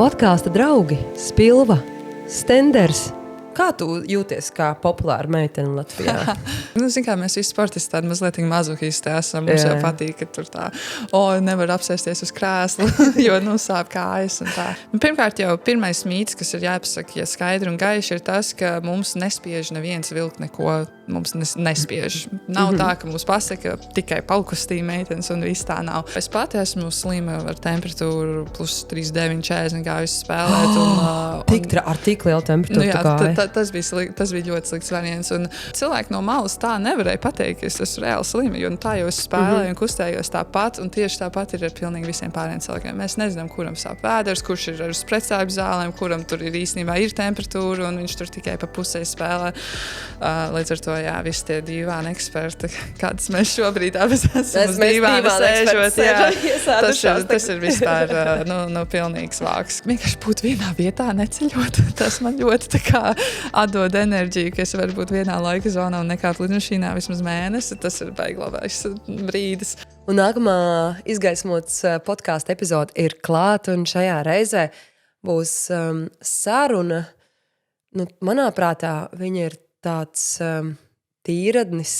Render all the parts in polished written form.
Podkāsta draugi, Spilva, Stenders. Kā tu jūties kā populāra meitene Latvijā? Zin kā, mēs visi sportisti tādi mazliet mazohisti esam. Mums jau patīk, ka tur tā, nevar apsēsties uz krēslu, jo, sāp kājas un tā. Pirmkārt jau pirmais mīts, kas ir jāpasaka, ja skaidri un gaiši, ir tas, ka mums nespiež neviens vilkt neko, mums nespiež. Nav tā, ka mums pasaka tikai palkustīja meitenes un viss tā nav. Es pati esmu slima ar temperatūru plus 39, 40 gājusi spēlēt. Ar tik lielu temperatūru tu gāji? Tas bija ļoti slikts variants. Un cilvēki no malas tā nevarēja pateikt, ka es esmu reāli slima, jo tā jau es spēlēju un kustējos tāpat, un tieši tāpat ir ar pilnīgi visiem pārējiem cilvēkiem. Mēs nezinām, kuram sāp vēders, kurš ir ar precāju zālēm, kuram tur ir īstenībā ir temperatūra, un viņš tur tikai pa pusē spēlē. Līdz ar to, jā, visi tie dīvāni eksperti, kādas mēs šobrīd abas esam uz dīvāna sēžot, tas ir vispār pilnīgs vāks. Vienkārši būt vienā vietā neceļot, tas man ļoti tā kā atdod enerģiju, ka es varu būt vienā laika zonā un nekāpt lidmašīnā vismaz mēnesi. Tas ir baigi labais brīdis. Un nākamā izgaismots podkāsta epizode ir klāta, un šajā reizē būs saruna. Manā prātā viņa ir tāds tīradnis,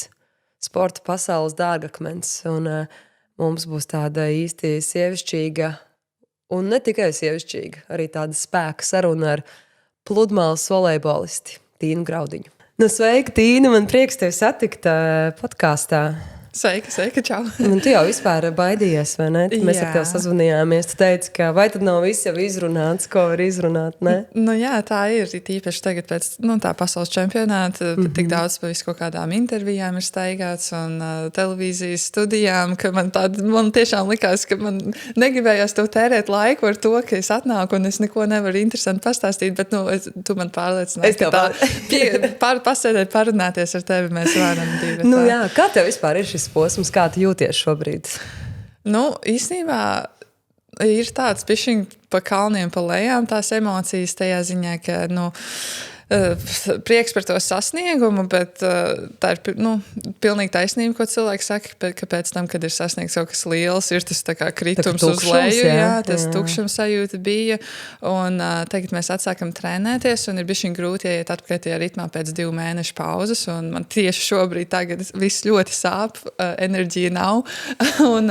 sporta pasaules dārgakmens, un mums būs tāda īsti sievišķīga, un ne tikai sievišķīga, arī tāda spēka saruna ar pludmales volejbolisti Tīnu Graudiņu. Sveika, Tīna, man prieks tevi satikt podkāstā. Sveika, čau. Un tu jau vispār baidījies, vai ne? Mēs ar tevi sazvanījāmies, tu teici, ka vai tad nav viss jau izrunāts, ko var izrunāt, ne? Jā, tā ir. Tīpaši tagad pēc tā pasaules čempionāta, tik daudz pa visu kaut kādām intervijām ir staigāts un televīzijas studijām, ka man tiešām likās, ka man negribējās to tērēt laiku ar to, ka es atnāku un es neko nevaru interesanti pastāstīt, bet tu man pārliecināji, ka pasēdēt, parunāties ar tevi mēs varam divi. Jā, kā tev vispār ir šis posms, kā tu jūties šobrīd? Īstenībā ir tāds pišķiņ pa kalniem, pa lejām tās emocijas tajā ziņā, ka, prieks par to sasniegumu, bet tā ir pilnīgi taisnība, ko cilvēki saka, ka pēc tam, kad ir sasniegts kaut kas liels, ir tas tā kā kritums uz leju, tas tukšums sajūta bija, un tagad mēs atsākam trenēties, un ir bišķiņ grūti ieiet atpakaļ tajā ritmā pēc 2 mēnešu pauzes, un man tieši šobrīd tagad viss ļoti sāp, enerģija nav, un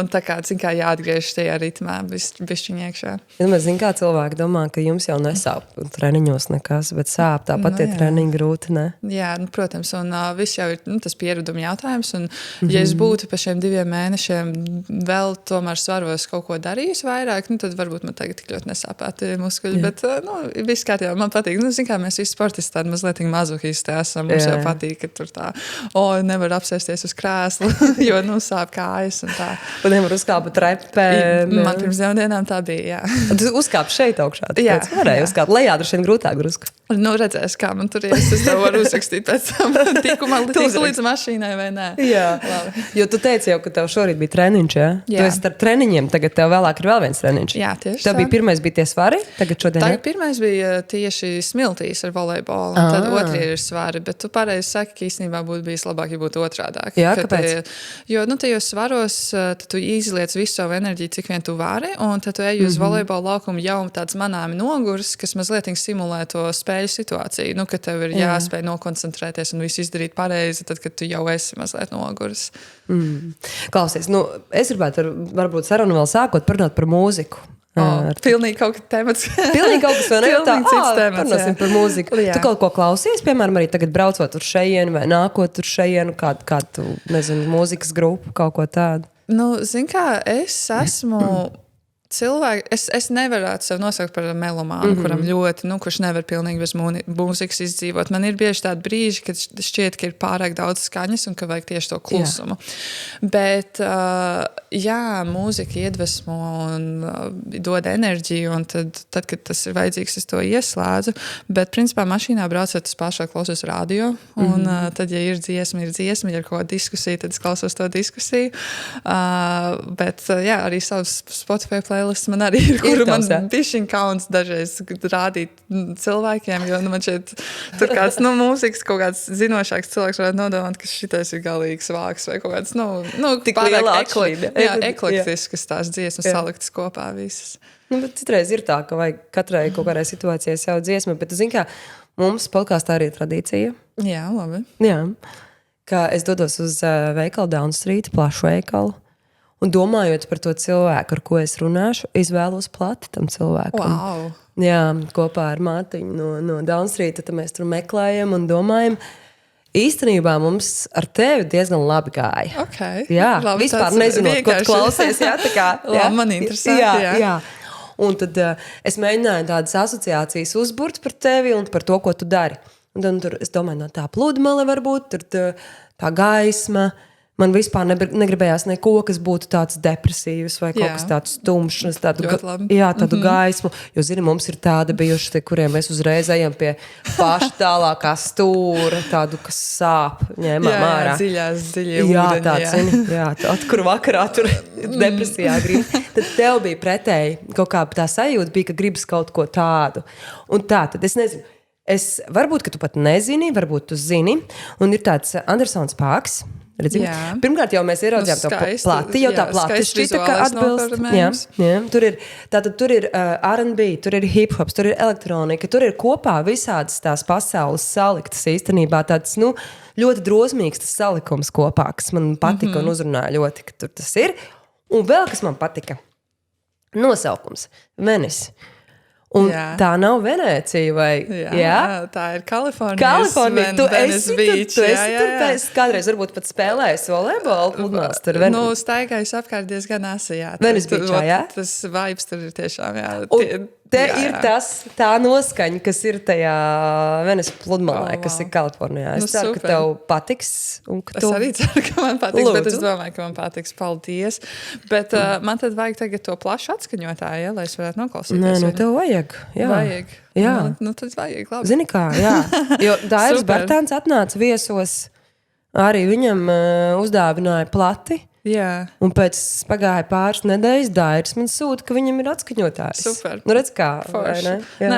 tā kā, kā jāatgriežas tajā ritmā bišķiņ iekšā. Mēs kā cilvēki domā, ka jums jau nesāp treniņos bet sāp, tāpat ir treniņi grūti, ne? Jā, protams, un viss jau ir tas piereduma jautājums, un ja es būtu pa šiem 2 mēnešiem vēl tomēr svaros kaut ko darījis vairāk, tad varbūt man tagad tik ļoti nesāpētu muskuļi, bet, viss kārtībā, man patīk, kā mēs visi sportisti tādi mazliet mazohisti esam, mums jau patīk, ka tur tā, nevar apsēsties uz krēslu, jo, sāp kājas un tā. Un nevar uzkāpt trepē. Man pirms 2 dienām tā bija, jā. Tu uzkāp šeit augšā, tāpēc varēja uzkāpt. Lejā droši vien grūtāk drusku. Redzēs, kā man tur ies, es tev varu uzrakstīt pēc tam tiku līdz mašīnai vai nē. Jā, labi. Jo tu teici jau, ka tev šorīt bija treniņš, jā? Tu esi starp treniņiem, tagad tev vēlāk ir vēl viens treniņš. Jā, tieši tev bija pirmais bija tie svari, tagad šodien? Tagad pirmais bija tieši smiltīs ar volejbolu, un tad otrie ir svari, bet tu pareizi saki, ka īstenībā būtu bijis labāk, ja būtu otrādāk. Jā, kāpēc? Jo, tajos svaros, tad tu izliec visu savu enerģiju, cik vien tu vari, un tad tu ej uz volejbola laukumu jau tāds manāmi nogurs, kas mazliet simulē to spēļu situāciju, ka tev ir jāspēj nokoncentrēties un visu izdarīt pareizi, tad, kad tu jau esi mazliet noguris. Klausies, es gribētu varbūt sarunu vēl sākot parunāt par mūziku. Pilnīgi kaut kas temats. Pilnīgi kaut kas vēl nevajag cits temats. Parunāsim par mūziku. Tu kaut ko klausies, piemēram, arī tagad braucot uz šejienu vai nākot uz šejienu, kādu, mūzikas grupu, kaut ko tādu? Zin kā, es esmu cilvēki, es nevarētu sev nosaukt par melomānu, kuram ļoti, kurš nevar pilnīgi bez mūzikas izdzīvot. Man ir bieži tādi brīži, kad šķiet, ka ir pārāk daudz skaņas un ka vajag tieši to klusumu. Bet, mūzika iedvesmo un dod enerģiju, un tad, kad tas ir vajadzīgs, es to ieslēdzu. Bet, principā, mašīnā braucot, es pašā klausos radio, un tad, ja ir dziesma, ja ir kaut kāda diskusija, tad es klausos to diskusiju. Bet, arī savus Spotify playlist bailes man arī ir, kuru man tavs, jā? bišķiņ kauns dažreiz rādīt cilvēkiem, jo man šeit tur kāds, mūzikas kaut kāds zinošāks cilvēks varētu nodomāt, ka šitais ir galīgs vāks vai kaut kāds, Tik liela atšķirība. eklektiskas tās dziesmas saliktas kopā visas. Bet citreiz ir tā, ka vajag katrai kaut kādai situācijai savu dziesmu, bet zini kā, mums podkāstā arī ir tradīcija. Jā, labi. Jā, ka es dodos uz veikalu Down Street, plašu veikalu. Un domājot par to cilvēku, ar ko es runāšu, izvēlos plati tam cilvēkam. Wow. Jā, kopā ar mātiņu no Down Street, tad mēs tur meklējam un domājam. Īstenībā mums ar tevi diezgan labi gāja. Okay. Jā, labi, vispār nezinot, ko tu klausies. Jā, tā kā. Jā, man interesanti. Jā. Un tad es mēģināju tādas asociācijas uzburt par tevi un par to, ko tu dari. Un tad tur, es domāju, no tā pludmale varbūt, tur tā gaisma. Man vispār negribējās neko, kas būtu tāds depresīvs vai kaut kas tāds tumšs, tādu gaismu. Jo, zini, mums ir tādi bijuši, kuriem mēs uzreiz ejam pie paša tālākā stūra, tādu, kas sāp, ņēmām ārā. Dziļie jā, ūdeņi. Tāds, kur vakarā tur depresijā grib. Tad tev bija pretēji, kaut kā tā sajūta bija, ka gribas kaut ko tādu. Un tā, tad es nezinu. Varbūt, ka tu pat nezini, varbūt tu zini. Un ir tāds Andersons Pāks. Pirmkārt, jau mēs ieraudzījām to plati, jau tā plati šķita, ka atbilst. Jā. Tur ir R&B, tur ir hip-hops, tur ir elektronika, tur ir kopā visādas tās pasaules saliktas īstenībā tāds, ļoti drosmīgs tas salikums kopā, kas man patika un uzrunāja ļoti, ka tur tas ir. Un vēl, kas man patika, nosaukums – Venice. Un tā nav Venēcija, vai? Jā, tā ir Kalifornija. Kalifornija, tu esi Beach, tur, kādreiz varbūt pat spēlējis volejbolu pludmales tur. Staigājis apkārt diezgan asi, jā. Venice Beachā, jā? Tas vibes tur ir tiešām, jā. Ir tā noskaņa, kas ir tajā Venice pludmalē, kas ir Kalifornijā. Es ceru, ka tev patiks. Es arī ceru, ka man patiks, bet es domāju, ka man patiks. Paldies. Bet man tad vajag tagad to plašu atskaņotāju, lai es varētu noklausīties. Nē, tev vajag. Jā. Vajag. Jā. Tad vajag, labi. Zini kā, jā. Jo Dairis Bartāns atnāca viesos, arī viņam uzdāvināja plati. Jā. Un pēc pagāja pāris nedēļas Dairis man sūta, ka viņam ir atskaņotājs. Super. Redz kā, vai ne? Nē,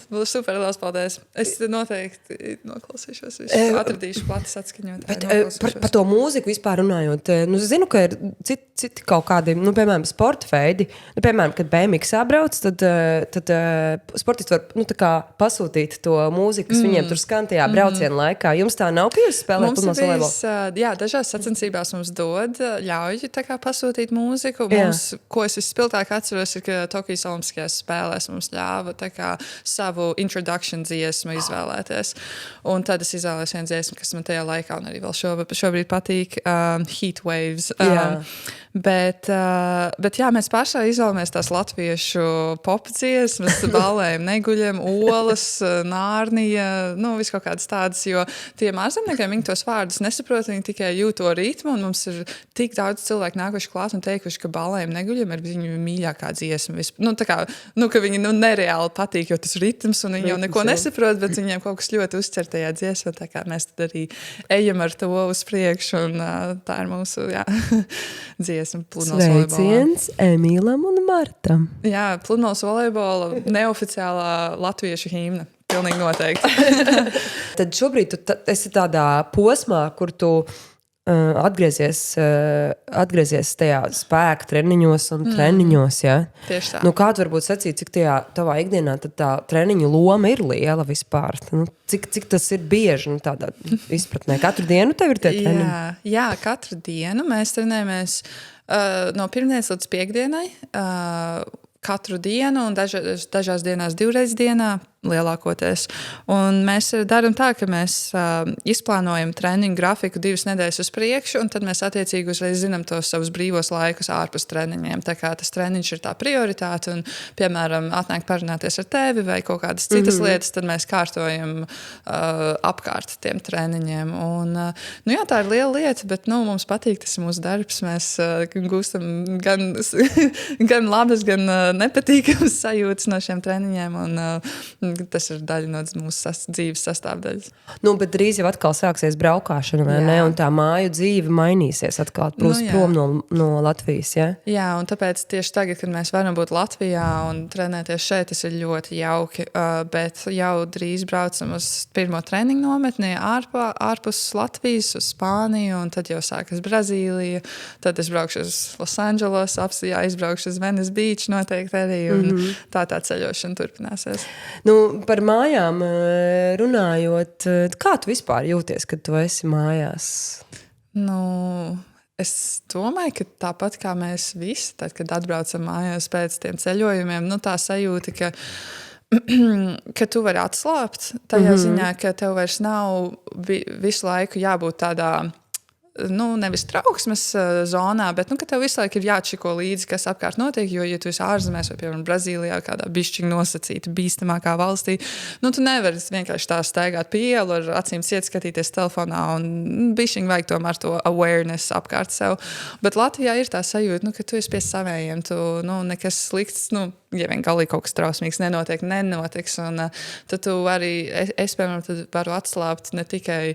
būs super, liels paldies. Es noteikti noklausīšos visu. Atradīšu platis atskaņotāju. Par to mūziku vispār runājot, zinu, ka ir citi kaut kādi, piemēram, sporta veidi. Piemēram, kad BMX brauc, tad sportisti var, tā kā pasūtīt to mūziku, kas viņiem tur skan tajā brauciena laikā. Jums tā nav, ka jūs spēlēt pludmales volejbolu? Jā, dažās sacensībās mums dod ļauj tā kā pasūtīt mūziku. Mums, ko es vispilgtāk atceros, ir, ka Tokijas Olimpiskajās spēlēs mums ļāva tā kā savu introduction dziesmu izvēlēties. Un tad es izvēlējos vienu dziesmu, kas man tajā laikā un arī vēl šobrīd patīk, Heat Waves. Bet jā, mēs pašā izvēlamies tās latviešu pop dziesmas, Ballējam neguļam, Olas, Nārnija, viss kaut kādas tādas, jo tiem ārzemniekiem viņi tos vārdus nesaprot, viņi tikai jūt to ritmu, un mums ir tik daudz cilvēku nākuši klāt un teikuši, ka Ballējam neguļam ir viņu mīļākā dziesma. Ka viņi nereāli patīk, jo tas ritms, un viņi jau neko nesaprot, bet viņiem kaut kas ļoti uzķer tajā dziesmā, tā kā mēs tad arī ejam ar to uz priekšu, un tā ir mūsu, dziesma pludmales volejbola. Sveiciens Emīlam un Martam. Jā, pludmales volejbola neoficiālā latviešu himna. Pilnīgi noteikti. Tad šobrīd tu esi tādā posmā, kur tu atgriezies tajā spēka treniņos un treniņos, jā? Tieši tā. Kā tu varbūt sacīt, cik tajā tavā ikdienā tad tā treniņu loma ir liela vispār? Cik tas ir bieži, tādā izpratnē? Katru dienu tev ir tie treniņi? Jā, katru dienu mēs trenējamies no pirmdienas līdz piekdienai, katru dienu un dažās dienās 2 reizes dienā lielākoties. Un mēs darām tā, ka mēs izplānojam treniņu grafiku 2 nedēļas uz priekšu, un tad mēs attiecīgi uzreiz zinām tos savus brīvos laikus ārpus treniņiem. Tā kā tas treniņš ir tā prioritāte, un, piemēram, atnāk parunāties ar tevi vai kaut kādas citas lietas, tad mēs kārtojam apkārt tiem treniņiem. Un, tā ir liela lieta, bet mums patīk, tas ir mūsu darbs. Mēs gūstam gan labas, gan nepatīkamas sajūtas no šiem treniņiem, un tas ir daļa no mūsu dzīves sastāvdaļas. Nu, bet drīz jau atkal sāksies braukšana, vai ne? Un tā māju dzīve mainīsies atkal prom no Latvijas. Ja? Jā, un tāpēc tieši tagad, kad mēs varam būt Latvijā un trenēties šeit, tas ir ļoti jauki. Bet jau drīz braucam uz pirmo treniņu nometni ārpus Latvijas, uz Spāniju, un tad jau sākas Brazīlija. Tad es braukšu uz Losandželos, aizbraukšu uz Venice Beach noteikti arī, un tā ceļošana turpināsies. Nu, par mājām runājot, kā tu vispār jūties, kad tu esi mājās? Nu, es domāju, ka tāpat kā mēs visi, tad, kad atbraucam mājās pēc tiem ceļojumiem, nu, tā sajūta, ka tu vari atslābt tajā ziņā, ka tev vairs nav visu laiku jābūt tādā, nu, nevis trauksmes zonā, bet, nu, ka tev visu laiku ir jāčiko līdzi, kas apkārt notiek, jo, ja tu esi ārzemēs vai, piemēram, Brazīlijā, kādā bišķiņ nosacīta, bīstamākā valstī, nu, tu nevari vienkārši tā staigāt pie ielu ar acīm ciet skatīties telefonā un bišķiņ vajag tomēr to awareness apkārt sev. Bet Latvijā ir tā sajūta, nu, ka tu esi pie savējiem, tu, nu, nekas slikts, nu, ja vien galīgi kaut kas trausmīgs nenotiks, un tad tu arī, es piemēram, tad varu atslābt ne tikai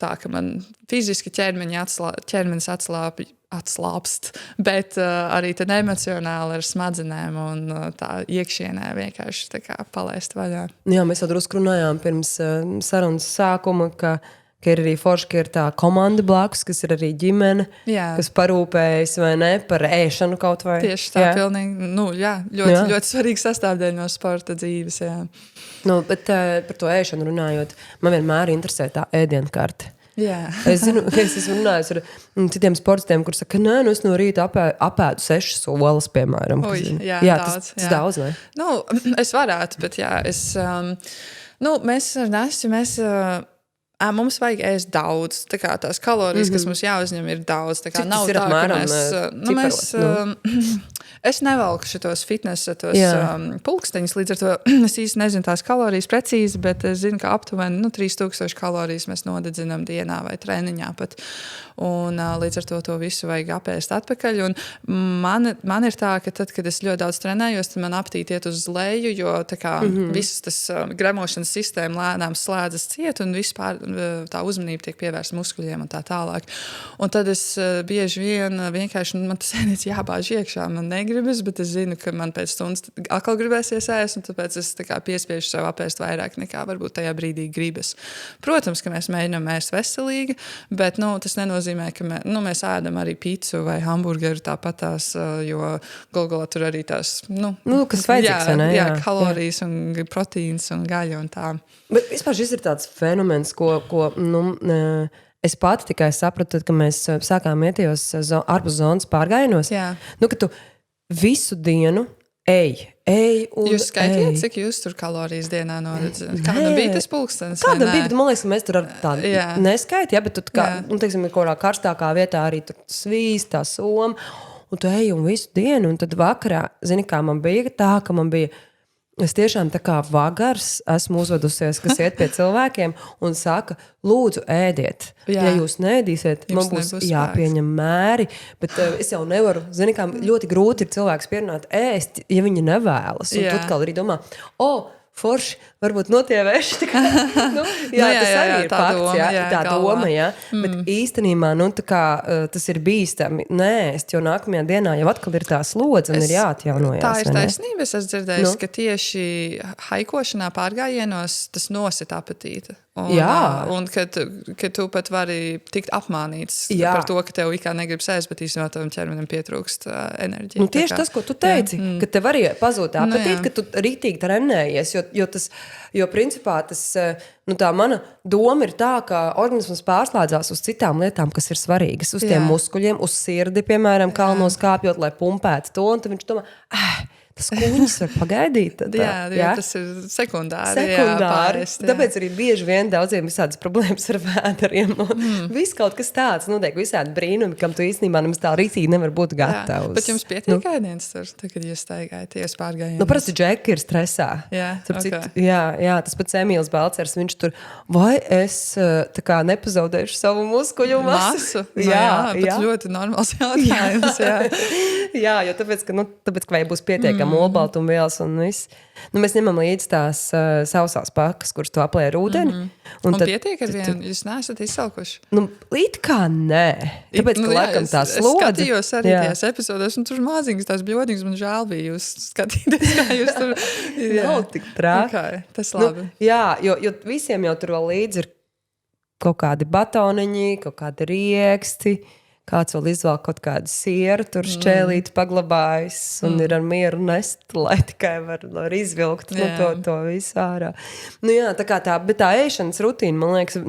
tā, ka man fiziski ķermenis atslāpst, bet arī tad emocionāli ar smadzenēm un tā iekšienē vienkārši tā kā palaist vaļā. Jā, mēs jau drusku runājām pirms sarunas sākuma, ka ir arī forši, ka ir tā komanda blakus, kas ir arī ģimene, kas parūpējas vai ne, par ēšanu kaut vai. Tieši tā, pilnīgi, nu jā, ļoti svarīga sastāvdaļa no sporta dzīves, jā. Nu, bet par to ēšanu runājot, man vienmēr interesē tā ēdienkarte. Jā. Es zinu, ka es esmu runājis ar citiem sportistiem, kur saka, nē, nu es no rīta apēdu 6 solas, piemēram. Daudz. Tas daudz, ne? Nu, es varētu, bet jā, mēs ar Nesti, mums vajag ēst daudz. Tā kā tās kalorijas, kas mums jāuzņem, ir daudz. Tā kā nav ir tā, ka mēs es nevalku šitos fitnesa pulksteņus, līdz ar to es īsti nezinu tās kalorijas precīzi, bet es zinu, ka aptuveni 3000 kalorijas mēs nodedzinām dienā vai treniņā pat. Un līdz ar to visu vajag apēst atpakaļ. Un man ir tā, ka tad, kad es ļoti daudz trenējos, tad man aptīt iet uz leju, jo tā kā visas tas gremošanas sistēma lēnām slēdzas ciet un vispār tā uzmanība tiek pievērsta muskuļiem un tā tālāk. Un tad es bieži vien vienkārši, man tas ēdiens jābāž iekšā, man negribas, bet es zinu, ka man pēc stundas atkal gribēsies ēst, un tāpēc es tā kā piespiežu sev apēst vairāk nekā varbūt tajā brīdī gribas. Protams, ka mēs mēģinām ēst veselīgi, bet, tas nenozīmē, ka mēs ēdam arī picu vai hamburgeru tāpatās, jo galā tur arī tās, kas vajadzīgs, ne? Jā, kalorijas un proteīns un gaļa un tā. Bet vispār šis ir tāds fenomens, ko es pati tikai sapratu, kad mēs sākām iet tajos ārpus zonas pārgājienos. Ka tu visu dienu ej un jūs skaitījāt, cik jūs tur kalorijas dienā nodedzināt? Kāda bija tas pulkstenis? Kāda bija, bet man liekas, ka mēs tur tādu neskaitījām, bet tu teiksim, ir kaut kā karstākā vietā arī tur svīst, tā soma, un tu ej un visu dienu, un tad vakarā, zini, kā man bija tā, ka man bija es tiešām tā kā vagars esmu uzvedusies, kas iet pie cilvēkiem un saka, lūdzu, ēdiet. Ja jūs neēdīsiet, man būs jāpieņem mēri, bet es jau nevaru, zini, kā ļoti grūti ir cilvēks pierunāt ēst, ja viņi nevēlas. Un tu atkal arī domā, forši, varbūt notievēši. Tas arī ir fakts, tā doma, bet īstenībā, tas ir bīstami nēst, jo nākamajā dienā jau atkal ir tā slodze un ir jāatjaunojās. Tā ir taisnība, es esmu dzirdējis, ka tieši haikošanā pārgājienos tas nosit apetīti. Un kad tu pat vari tikt apmānīts par to, ka tev ikā negribas ēst, bet īstenībā tavam ķermenim pietrūkst enerģija. Tieši tas, ko tu teici, ka tev arī pazūd apetīti, ka tu rītīgi trenējies, jo principā tas, tā mana doma ir tā, ka organisms pārslēdzās uz citām lietām, kas ir svarīgas, uz tiem muskuļiem, uz sirdi, piemēram, kalnos kāpjot, lai pumpētu to, un tad viņš domā, tas kuņas var pagaidīt. Tad, tas ir sekundāri. Tāpēc arī bieži vien daudziem visādas problēmas ar vēderiem. Viss kaut kas tāds notiek, visādi brīnumi, kam tu īstenībā nemaz tā rītīgi nevar būt gatavs. Bet jums pietiek ēdiens tur, kad jūs staigājat, jūs pārgājienos? Parasti Džeki ir stresā. Tas pats Emīls Balcers, viņš tur, vai es tā kā nepazaudēšu savu muskuļu masu? Bet ļoti normāls jautājums. Jo tāpēc, ka vai būs pietiekami kā molbaltumvielas un viss. Nu, mēs ņemam līdzi tās sausās pakas, kuras tu aplēji ar ūdeni. Un pietiek ar vienu, jūs neesat izsalkuši? Nu, it kā nē. Tāpēc, ka laikam tā slodze. Es skatījos arī tajās epizodēs, un tur maziņas tās bļodiņas, man žēl bija jūs skatīties, kā jūs tur... Nav tik trāk. Okay, tas labi. Nu, jā, jo visiem jau tur vēl līdzi ir kaut kādi batoniņi, kaut kādi rieksti, kāds vēl izvēl kaut kādu sieru, tur šķēlīti paglabājis un ir ar mieru nest, lai tikai var izvilkt to visu ārā. Nu jā, bet tā ēšanas rutīna, man liekas,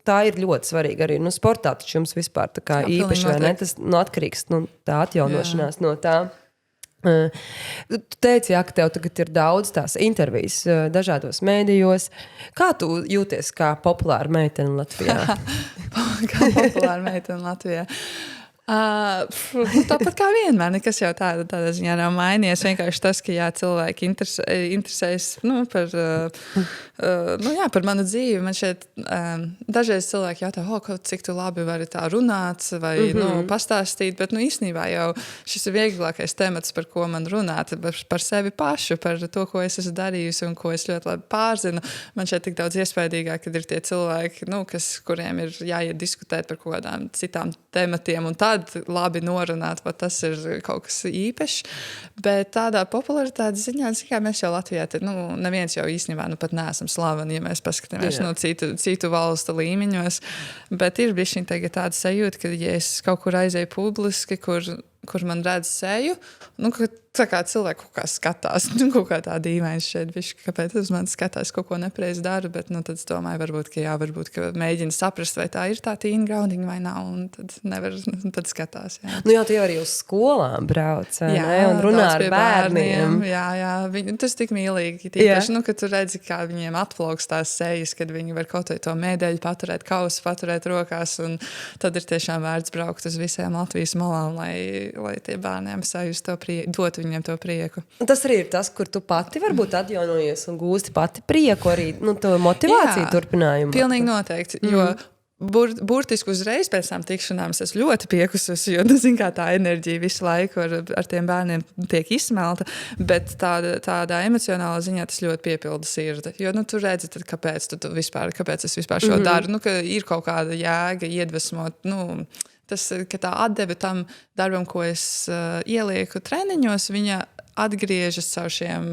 tā ir ļoti svarīga arī. Sportā taču jums vispār tā kā īpaši, vai ne? Tas atkarīgs tā atjaunošanās no tā. Tu teici, jā, ka tev tagad ir daudz tās intervijas dažādos mēdījos. Kā tu jūties kā populāra meitene Latvijā? Kā populāra meitene Latvijā? Tāpat kā vienmēr, nekas jau tādā ziņā nav mainījies. Vienkārši tas, ka cilvēki interesēs par manu dzīvi. Man šeit dažreiz cilvēki jautā, cik tu labi vari tā runāt vai pastāstīt, bet īstenībā jau šis ir vieglākais temats, par ko man runāt, par sevi pašu, par to, ko es esmu darījusi un ko es ļoti labi pārzinu. Man šeit tik daudz iespaidīgāk, kad ir tie cilvēki, kuriem ir jāiet diskutēt par kaut kādām citām tematiem un tā labi norunāt, vai tas ir kaut kas īpašs. Bet tādā popularitātes ziņā, kā mēs jau Latvijā, tad, neviens jau īstenībā pat neesam slaveni, ja mēs paskatāmies citu valstu līmeņos. Bet ir bišķiņ tagad tāda sajūta, ka, ja es kaut kur aizēju publiski, kur man redz seju, ka tā kā cilvēki kaut kā skatās, kaut kā tā dīvaini šeit, bišķi, kāpēc uz mani skatās, kaut ko nepareizi daru, bet tad es domāju, varbūt, ka mēģina saprast, vai tā ir tā tīna graudiņa vai nav, un tad nevar, tad skatās, jā. Nu jau tu jau arī uz skolām brauc, ne? Un runā ar bērniem. Jā, tas tik mīlīgi, tīpaši, ka tu redzi, kā viņiem atplauks tās sejas, kad viņi var kaut vai to mēdeļu paturēt, kausu paturēt rokās, un tad ir tiešām vērts braukt uz visiem Latvijas malām, lai tie bērniem sajust to dot viņiem to prieku. Un tas arī ir tas, kur tu pati varbūt atjaunojies un gūsti pati prieku arī, to motivāciju turpinājumu. Pilnīgi noteikti, jo burtiski uzreiz pēc tām tikšanām es esmu ļoti piekususi, jo, kā tā enerģija visu laiku ar tiem bērniem tiek izsmelta, bet tādā emocionālā ziņā tas ļoti piepilda sirdi. Jo, tu redzi, tad kāpēc es vispār šo daru, ka ir kaut kāda jēga iedvesmot, tas, ka tā atdeve tam darbam, ko es ielieku treniņos, viņa atgriežas caur šiem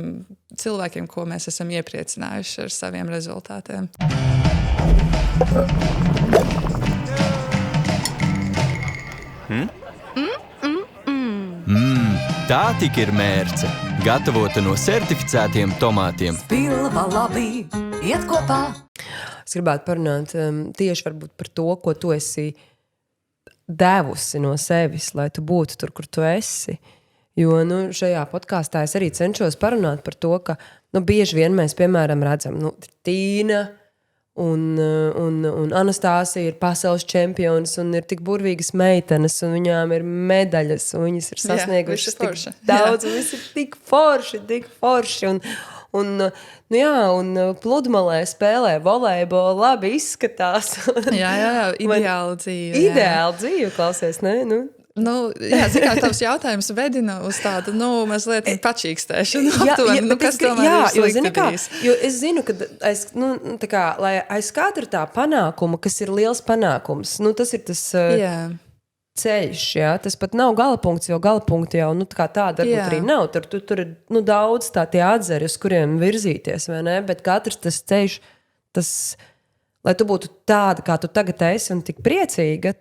cilvēkiem, ko mēs esam iepriecinājuši ar saviem rezultātiem. Tā tik ir mērce. Gatavota no certificētiem tomātiem. Spilva labi, iet kopā. Es gribētu parunāt tieši varbūt par to, ko tu esi devusi no sevis, lai tu būtu tur, kur tu esi. Jo šajā podkāstā es arī cenšos parunāt par to, ka bieži vien mēs, piemēram, redzam, Tīna un Anastāsija ir pasaules čempionas un ir tik burvīgas meitenes un viņām ir medaļas un viņas ir sasniegušas tik daudz un viss ir tik forši un pludmalē spēlē volejbolu, labi izskatās. Jā, ideāla dzīve. Ideāla dzīve, klausies, ne? Kā tavs jautājums vedina uz tādu, mazliet pačīkstēšanu aptuveni, kas tomēr ir slikti bijis. Jo es zinu, ka lai aiz katra tā panākuma, kas ir liels panākums, tas ir tas ceļš, jā, tas pat nav galapunkts, jo galapunkti jau, kā tāda varbūt arī nav. Tur ir, daudz tā tie atzari, uz kuriem virzīties, vai ne? Bet katrs tas ceļš, lai tu būtu tāda, kā tu tagad esi un tik priecīga,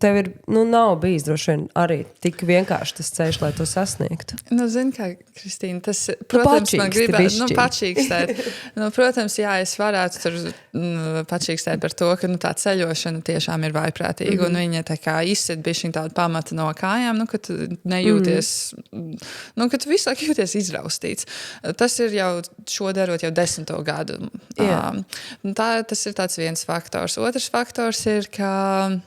tev ir, nav bijis droši vien arī tik vienkārši tas ceļš, lai to sasniegtu. Zini kā, Kristīna, tas, protams, man gribētu, pačīkstēt. Protams, jā, es varētu tur pačīkstēt par to, ka tā ceļošana tiešām ir vaiprātīga, un viņa tā kā izsit bišķiņ tādu pamatu no kājām, ka tu nejūties, ka tu visu laiku jūties izraustīts. Tas ir jau šo darot jau 10. gadu. Tas ir tāds viens faktors. Otrs faktors ir, ka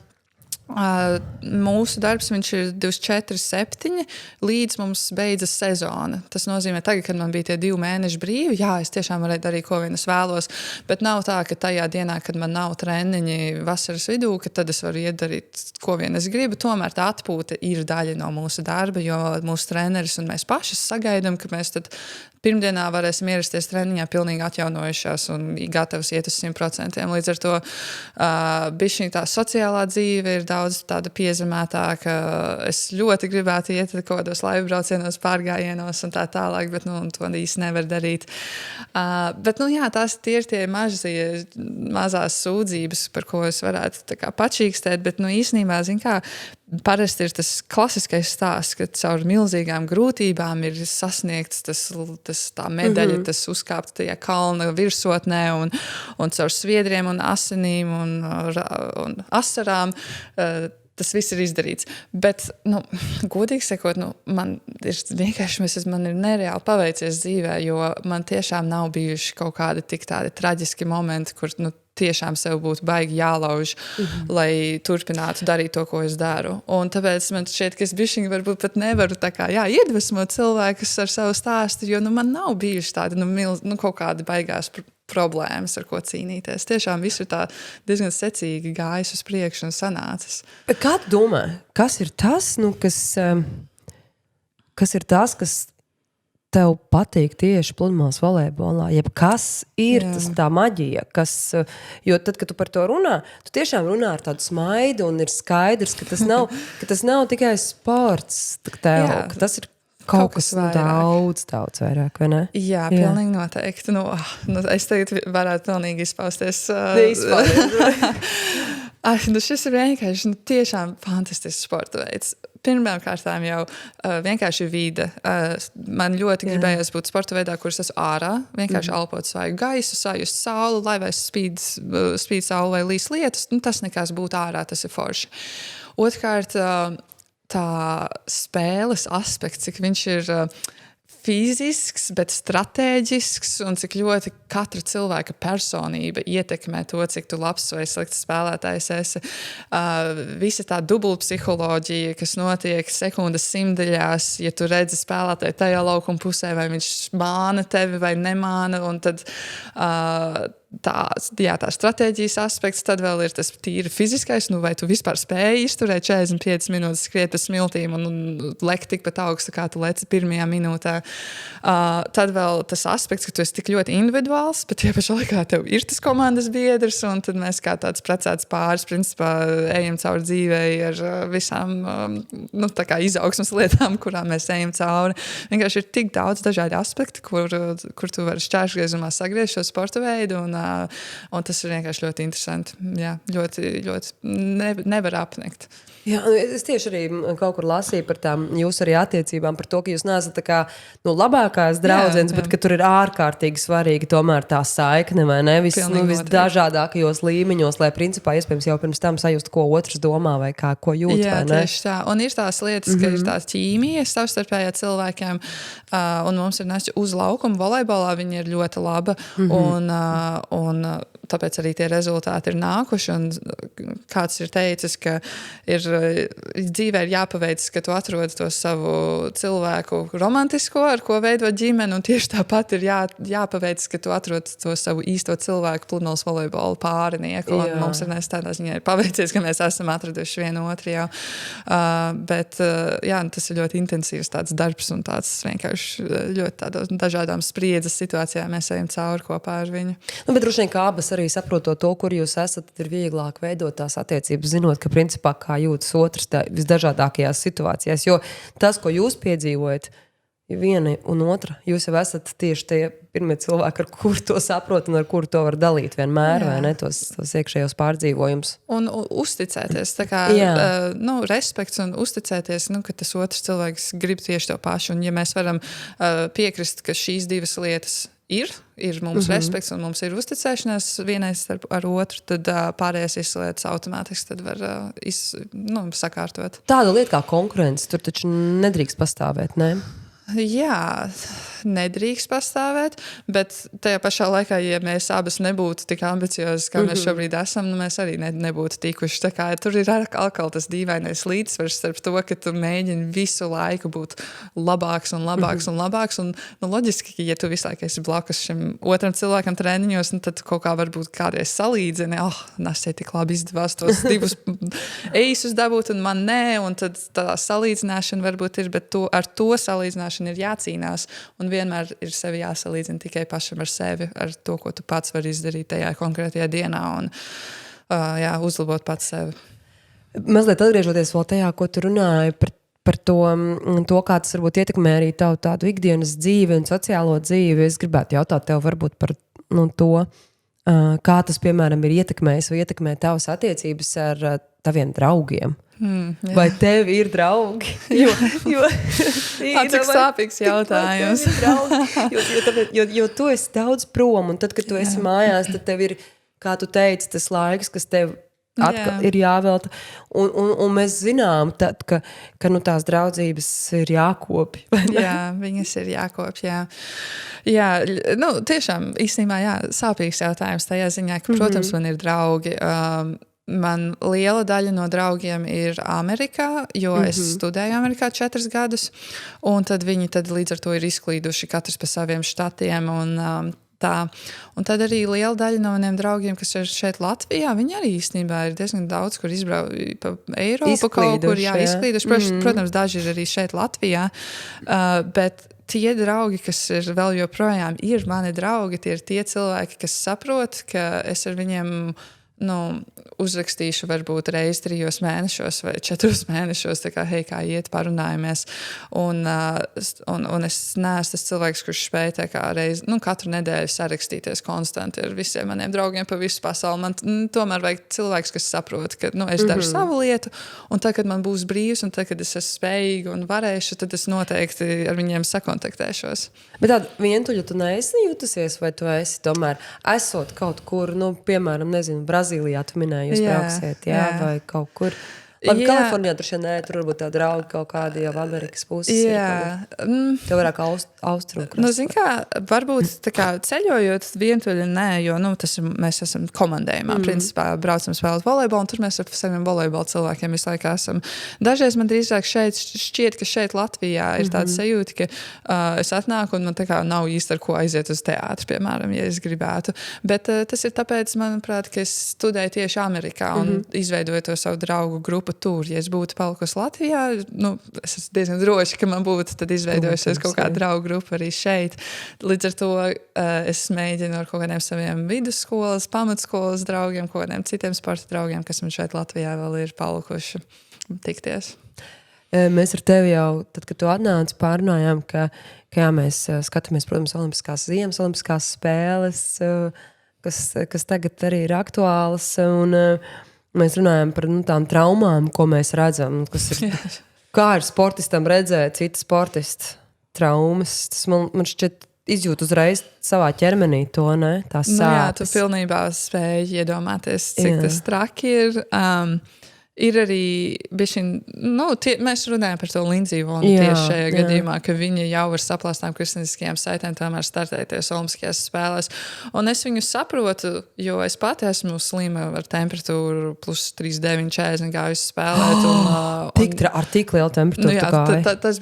Mūsu darbs viņš ir 24/7 līdz mums beidzas sezona. Tas nozīmē, tagad, kad man bija tie 2 mēneši brīvi, jā, es tiešām varēju darīt, ko vien es vēlos, bet nav tā, ka tajā dienā, kad man nav treniņi vasaras vidū, ka tad es varu iedarīt, ko vien es gribu. Tomēr tā atpūta ir daļa no mūsu darba, jo mūsu treneris un mēs paši sagaidām, ka mēs tad pirmdienā varēsim ierasties treniņā pilnīgi atjaunojušās un gatavas iet uz 100%. Līdz ar to bišķiņ tā sociālā dzīve ir daudz tāda piezemētāka. Es ļoti gribētu iet kaut kādos laivu braucienos, pārgājienos un tā tālāk, bet to īsti nevar darīt. Bet, jā, tie ir tie mazās sūdzības, par ko es varētu tā kā pačīkstēt, bet, īstenībā, zin kā, parasti ir tas klasiskais stāsts, ka caur milzīgām grūtībām ir sasniegts tā medaļa, tas uzkāpt tajā kalna virsotnē un caur sviedriem un asinīm un asarām. Tas viss ir izdarīts. Bet, godīgi sakot, man ir nereāli paveicies dzīvē, jo man tiešām nav bijuši kaut kādi tik tādi traģiski momenti, kur tiešām sev būtu baigi jālauž, lai turpinātu darīt to, ko es daru. Un tāpēc man šķiet, ka es bišķiņi varbūt pat nevaru tā kā, iedvesmot cilvēkus ar savu stāstu, jo man nav bijuši tādi kaut kādi baigās problēmas, ar ko cīnīties. Tiešām viss ir tā diezgan secīgi gājis uz priekšu un sanācis. Kā tu domā, kas ir tas, kas ir tas, kas tev patīk tieši pludmales volejbolā? Jeb kas ir tā maģija? Jo tad, kad tu par to runā, tu tiešām runā ar tādu smaidu un ir skaidrs, ka tas nav tikai sports tev, ka tas ir kaut kas daudz vairāk, vai ne? Jā, pilnīgi noteikti. Es tagad varētu pilnīgi izpausties. Šis ir vienkārši tiešām fantastisks sporta veids. Pirmkārtām jau vienkārši vide. Man ļoti gribējās būt sporta veidā, kur es esmu ārā, vienkārši elpot svaigu gaisu, sajust sauli, lai vai spīd sauli vai līs lietus. Tas nekas būt ārā, tas ir forši. Otrkārt, tā spēles aspekts, cik viņš ir fizisks, bet stratēģisks un cik ļoti katra cilvēka personība ietekmē to, cik tu labs vai slikts spēlētājs esi. Visa tā dubultpsiholoģija, kas notiek sekundes simtaļās, ja tu redzi spēlētāju tajā laukuma pusē, vai viņš māna tevi vai nemāna, un tad tā stratēģijas aspekts, tad vēl ir tas tīri fiziskais, vai tu vispār spēji izturēt 45 minūtes skriet pa smiltīm un lekt tikpat augstu, kā tu leci pirmajā minūtē. Tad vēl tas aspekts, ka tu esi tik ļoti individuāls, bet tie pašā laikā tev ir tas komandas biedrs, un tad mēs kā tāds precēts pāris, principā, ejam cauri dzīvei ar visām tā kā izaugsmas lietām, kurām mēs ejam cauri. Vienkārši ir tik daudz dažādi aspekti, kur tu vari šķēršgriezumā sagriezt šo sporta veidu, un tas ir vienkārši ļoti interesanti. Jā, ļoti, ļoti nevar apnikt. Jā, es tieši arī kaut kur lasīju par tām jūsu arī attiecībām, par to, ka jūs neesat tā kā labākās draudzenes, bet ka tur ir ārkārtīgi svarīgi tomēr tā saikne, vai ne? Visdažādākajos līmeņos, lai principā iespējams jau pirms tam sajust, ko otrs domā vai ko jūt, vai ne? Jā, tieši tā. Un ir tās lietas, ka ir tā ķīmija savstarpējā cilvēkiem, un mums ir neši uz laukuma volejbolā, viņi ir ļoti laba, un tāpēc arī tie rezultāti ir nākuši, un kāds ir teicis, ka dzīvē ir jāpaveic, ka tu atrodi to savu cilvēku romantisko, ar ko veidot ģimeni, un tieši tāpat ir jāpaveic, ka tu atrodi to savu īsto cilvēku pludmales volejbola pārinieku, un mums ir tādā ziņā ir paveicies, ka mēs esam atraduši vienu otru jau. Bet tas ir ļoti intensīvs tāds darbs, un tāds vienkārši ļoti tādām dažādām spriedzes situācijām mēs ejam cauri kopā ar viņu. Bet droši vien, ka abas arī saprotot to, kur jūs esat, tad ir vieglāk veidot tās attiecības, zinot, ka principā kā jūtas otrs visdažādākajās situācijās. Jo tas, ko jūs piedzīvojat, viena un otra, jūs jau esat tieši tie pirmie cilvēki, ar kur to saprot un ar kur to var dalīt vienmēr, vai ne, tos iekšējos pārdzīvojumus. Un uzticēties, tā kā, respekts un uzticēties, ka tas otrs cilvēks grib tieši to pašu, un ja mēs varam piekrist, ka šīs divas lietas ir mums respekts un mums ir uzticēšanās vienais ar otru, tad pārējās izslietas automātiski tad var sakārtot. Tāda lieta kā konkurence, tur taču nedrīkst pastāvēt, ne? Jā, nedrīkst pastāvēt, bet tajā pašā laikā, ja mēs abas nebūtu tik ambiciozas, kā mēs šobrīd esam, mēs arī nebūtu tikuši. Tā kā tur ir atkal tas dīvainais līdzsvars starp to, ka tu mēģini visu laiku būt labāks un labāks un labāks. Un, loģiski, ka ja tu visu laiku esi blakus šim otram cilvēkam treniņos, tad tu kaut kā varbūt kādreiz salīdzini, Nastai tik labi izdevās tos 2 eisus dabūt un man nē, un tad tā salīdzināšana varbūt ir, bet ar to salīdzināšanu ir jācīnās, un vienmēr ir sevi jāsalīdzina tikai pašam ar sevi, ar to, ko tu pats vari izdarīt tajā konkrētajā dienā, un uzlabot pats sevi. Mazliet atgriežoties vēl tajā, ko tu runāji par to, kā tas varbūt ietekmē arī tavu tādu ikdienas dzīvi un sociālo dzīvi, es gribētu jautāt tev varbūt par to, kā tas, piemēram, ir ietekmējis vai ietekmē tavas attiecības ar taviem draugiem. Vai tev ir draugi? Cik sāpīgs jautājums. jo tu esi daudz prom, un tad, kad tu esi mājās, tad tev ir, kā tu teici, tas laiks, kas tev atkal ir jāvelta. Un mēs zinām, tad, ka tās draudzības ir jākopj. Jā, viņas ir jākopj, jā. Jā, tiešām īstenībā, sāpīgs jautājums tajā ziņā, ka, protams, man ir draugi. Man liela daļa no draugiem ir Amerikā, jo es studēju Amerikā 4 gadus, un tad viņi līdz ar to ir izklīduši katrs pa saviem štatiem, un tā. Un tad arī liela daļa no maniem draugiem, kas ir šeit Latvijā, viņi arī īstenībā ir diezgan daudz, kur izbrauc pa Eiropu kaut kur, izklīduši. Protams, daži ir arī šeit Latvijā, bet tie draugi, kas ir vēl joprojām ir mani draugi, tie ir tie cilvēki, kas saprot, ka es ar viņiem uzrakstīšu varbūt reizi 3 mēnešos vai 4 mēnešos, tā kā, hei, kā iet, parunājamies. Un es neesmu tas cilvēks, kurš spēj tā kā reizi, katru nedēļu sarakstīties konstanti ar visiem maniem draugiem pa visu pasauli. Man tomēr vajag cilvēks, kas saprot, ka, es daru savu lietu, un tad, kad man būs brīvs, un tad, kad es esmu spējīga un varēšu, tad es noteikti ar viņiem sakontaktēšos. Bet tāda vientuļa tu neesi jutusies, vai tu esi tomēr esot kaut kur, piemēram, nezinu, Brazīlijā tu minēji, jūs brauksiet, vai kaut kur. Labi, Kalifornijā tur varbūt tā draugi kaut kādi jau Amerikas puses ir. Tev vairāk austrumu krastu. Zin kā, varbūt tā kā ceļojot vientuļi nē, jo mēs esam komandējumā. Principā braucam spēlēt volejbolu, un tur mēs ar saviem volejbola cilvēkiem visu laiku esam. Dažreiz man drīzāk šķiet, ka šeit Latvijā ir tāda sajūta, ka es atnāku un man tā kā nav īsti ar ko aiziet uz teātri, piemēram, ja es gribētu. Bet tas ir tāpēc, manuprāt, ka es studēju tieši Amerikā un izveidoju to savu draugu grupu tur. Ja es būtu palikusi Latvijā, es esmu diezgan droši, ka man būtu tad izveidojusies kaut kāda draugu grupa arī šeit. Līdz ar to es mēģinu ar kaut kādiem saviem vidusskolas, pamatskolas draugiem, kaut kādiem citiem sporta draugiem, kas man šeit Latvijā vēl ir palikuši tikties. Mēs ar tevi jau, tad, kad tu atnāci, pārunājām, ka mēs skatāmies, protams, Ziemas olimpiskās spēles, kas tagad arī ir aktuālas, un mēs runājam par tām traumām, ko mēs redzam, kas ir, kā ir sportistam redzēt citu sportistu traumas. Tas man šķiet izjūt uzreiz savā ķermenī to, ne? Tās sāpes. Jā, tu pilnībā spēji iedomāties, cik tas traki ir. Ir arī mēs runājam par to Lindsiju Vonu tieši šajā gadījumā, ka viņa jau ar saplāstām kristnieciskajām saitēm tomēr startēties olimpiskajās spēlēs. Un es viņu saprotu, jo es pati esmu slima ar temperatūru plus 39, 40 gājusi spēlēt. Ar tik lielu temperatūru tas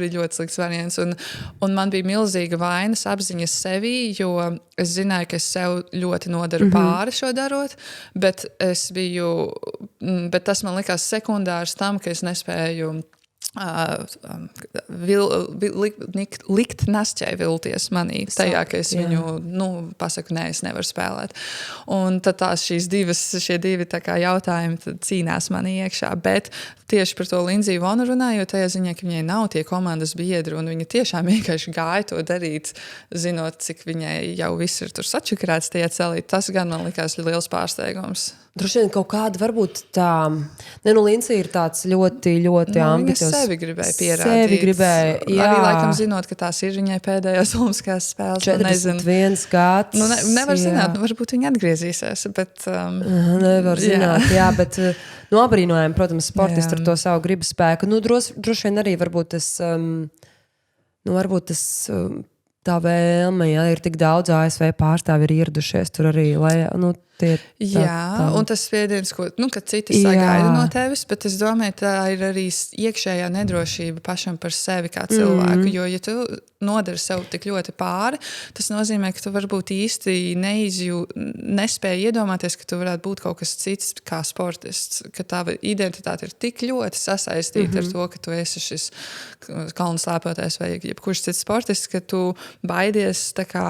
bija ļoti slikts variants. Un man bija milzīga vainas apziņa sevī, jo es zināju, ka es sev ļoti nodaru pāri šo darot, bet tas man likās sekundārs tam, ka es nespēju likt nasķai vilties manī tajā, ka es viņu pasaku, nē, es nevaru spēlēt. Un tad šie divi tā kā jautājumi cīnās manī iekšā, bet tieši par to Lindsiju Vonu runājot, tajā ziņā, ka viņai nav tie komandas biedri, un viņa tiešām vienkārši gāja to darīt, zinot, cik viņai jau viss ir tur sačakarēts tajā celī. Tas gan man likās liels pārsteigums. Droši vien kaut kāda varbūt tā... Lindsija ir tāds ļoti, ļoti ambiciozs. Viņa sevi gribēja pierādīt. Arī laikam zinot, ka tās ir viņai pēdējās olimpiskās spēles. 41 gads. Nevar zināt, varbūt viņa atgriezīsies, bet... Nevar zināt, bet abrīnojam, protams, sportisti ar to savu gribu spēku. Droši vien arī varbūt es... varbūt tas tā vēlme, ja ir tik daudz ASV pārstāvi ir ieradušies tur arī, lai, tie un tas spiediens, ka citi sagaida no tevis, bet es domāju, tā ir arī iekšējā nedrošība pašam par sevi kā cilvēku, jo, ja tu nodari sev tik ļoti pāri, tas nozīmē, ka tu varbūt īsti nespēji iedomāties, ka tu varētu būt kaut kas cits kā sportists, ka tava identitāte ir tik ļoti sasaistīta ar to, ka tu esi šis kalnu slēpotājs vai jebkurš cits sportists, ka tu baidies tā kā,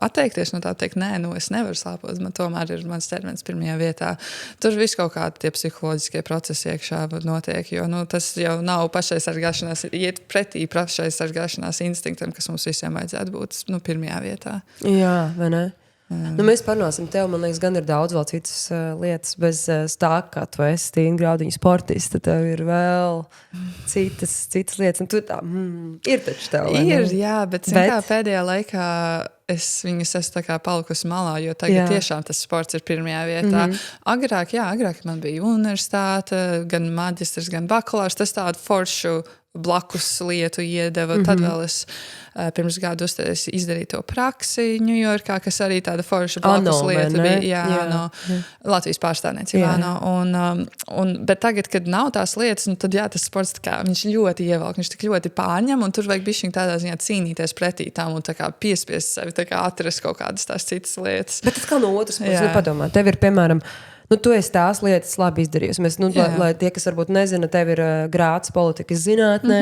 atteikties no tā, teikt, nē, es nevaru slēpot, man tomēr ir mans ķermenis pirmajā vietā. Tur viss kaut kādi tie psiholoģiskie procesi iekšā notiek, jo tas jau nav pašaizsargāšanās, iet pretī pašaizsargāšanās instinktam, kas mums visiem vajadzētu būt pirmajā vietā. Jā, vai ne? Mēs parunāsim tev, man liekas, gan ir daudz vēl citas lietas bez tā, kā tu esi Tīna Graudiņa sportista, tev ir vēl citas lietas, un tu tā, ir taču tev, vai ne? Ir, jā, bet kā pēdējā laikā es viņas esmu tā kā palikusi malā, jo tagad tiešām tas sports ir pirmajā vietā. Agrāk man bija universitāte, gan maģistrs, gan bakalārs, tas tādu foršu blakus lietu iedeva. Tad vēl es pirms gadu izdarīju to praksi Ņujorkā, kas arī tāda forša blakus lieta bija. Latvijas pārstāvniecībā. Bet tagad, kad nav tās lietas, tad tas sports kā, viņš ļoti ievelk, viņš tik ļoti pārņem, un tur vajag bišķiņ tādā ziņā cīnīties pretī tam un tā kā piespiest sevi, tā kā atrast kaut kādas tās citas lietas. Bet tas kā no otras puses, padomā, tev ir, piemēram, tu esi tās lietas labi izdarījusi. Mēs, lai tie, kas varbūt nezina, tev ir grāds politikas zinātnē,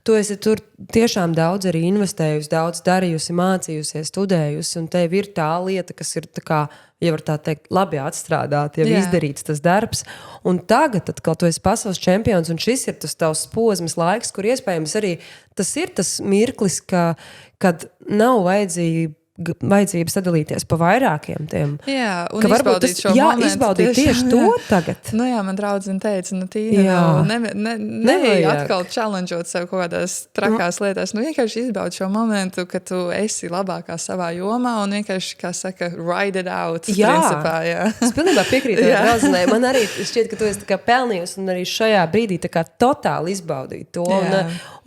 tu esi tur tiešām daudz arī investējusi, daudz darījusi, mācījusies, studējusi, un tev ir tā lieta, kas ir tā kā, ja var tā teikt, labi atstrādāt, jau izdarīts tas darbs. Un tagad, atkal tu esi pasaules čempions, un šis ir tas tavs posms laiks, kur iespējams arī tas ir tas mirklis, kad nav vajadzība sadalīties pa vairākiem tiem. Jā, un izbaudīt šo momentu. Izbaudīt tieši to tagad. Man draudzene teica, Tīna, nevajag atkal challengeot sev kaut kādās trakās lietās. Vienkārši izbaudi šo momentu, ka tu esi labākā savā jomā un vienkārši, kā saka, ride it out. Principā, Es pilnībā piekrītu draudzenei. Man arī šķiet, ka tu esi tā kā pelnījusi un arī šajā brīdī tā kā totāli izbaudīt to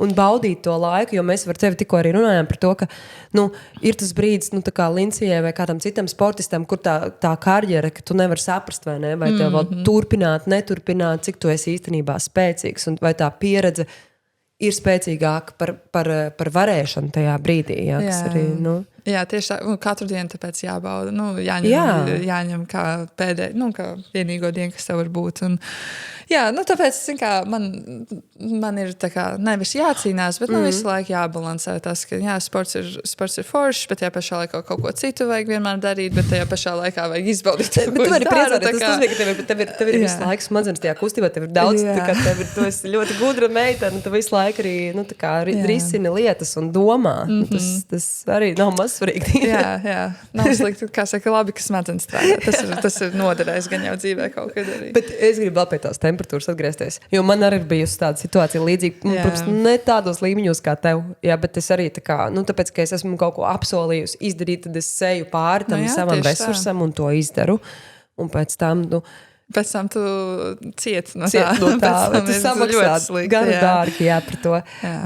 un baudīt to laiku, jo mēs ar tevi tikko arī runājām par to, ka ir tas brīdis, tā kā Lincijai vai kādam citam sportistam, kur tā karjera, ka tu nevari saprast, vai ne, vai tev vēl turpināt, neturpināt, cik tu esi īstenībā spēcīgs, un vai tā pieredze ir spēcīgāka par varēšanu tajā brīdī, kas arī, Jā, tieši tā, katru dienu tāpēc jābauda, jāņem kā pēdējo, kā vienīgo dienu, kas tev var būt. Un, tāpēc, man ir tā kā nevis jācīnās, bet visu laiku jābalansē tas, ka sports ir foršs, bet tajā pašā laikā kaut ko citu vajag vienmēr darīt, bet tajā pašā laikā vajag izbaudīt. Bet tu vari priecāties, tas nozīmē, ka tev ir visu laiku smadzenes tajā kustībā, tev ir daudz, tu esi ļoti gudra meitene, tu visu laiku arī risini lietas un domā. Tas arī nav maz svarīgi. Jā. Nav slikti, kā saka, labi, ka smadzenes strādā. Tas ir noderējis gan jau dzīvē kaut kad arī. Bet es gribu vēl pie tās temperatūras atgriezties, jo man arī ir bijusi tāda situācija līdzīga, protams, ne tādos līmeņos kā tev, bet es arī tā kā, tāpēc, ka es esmu kaut ko apsolījusi izdarīt, tad es seju pāri tam savam resursam un to izdaru. Un pēc tam, Pēc tam tu cieti no tā. Tu samaksāt gan dārgi, par to.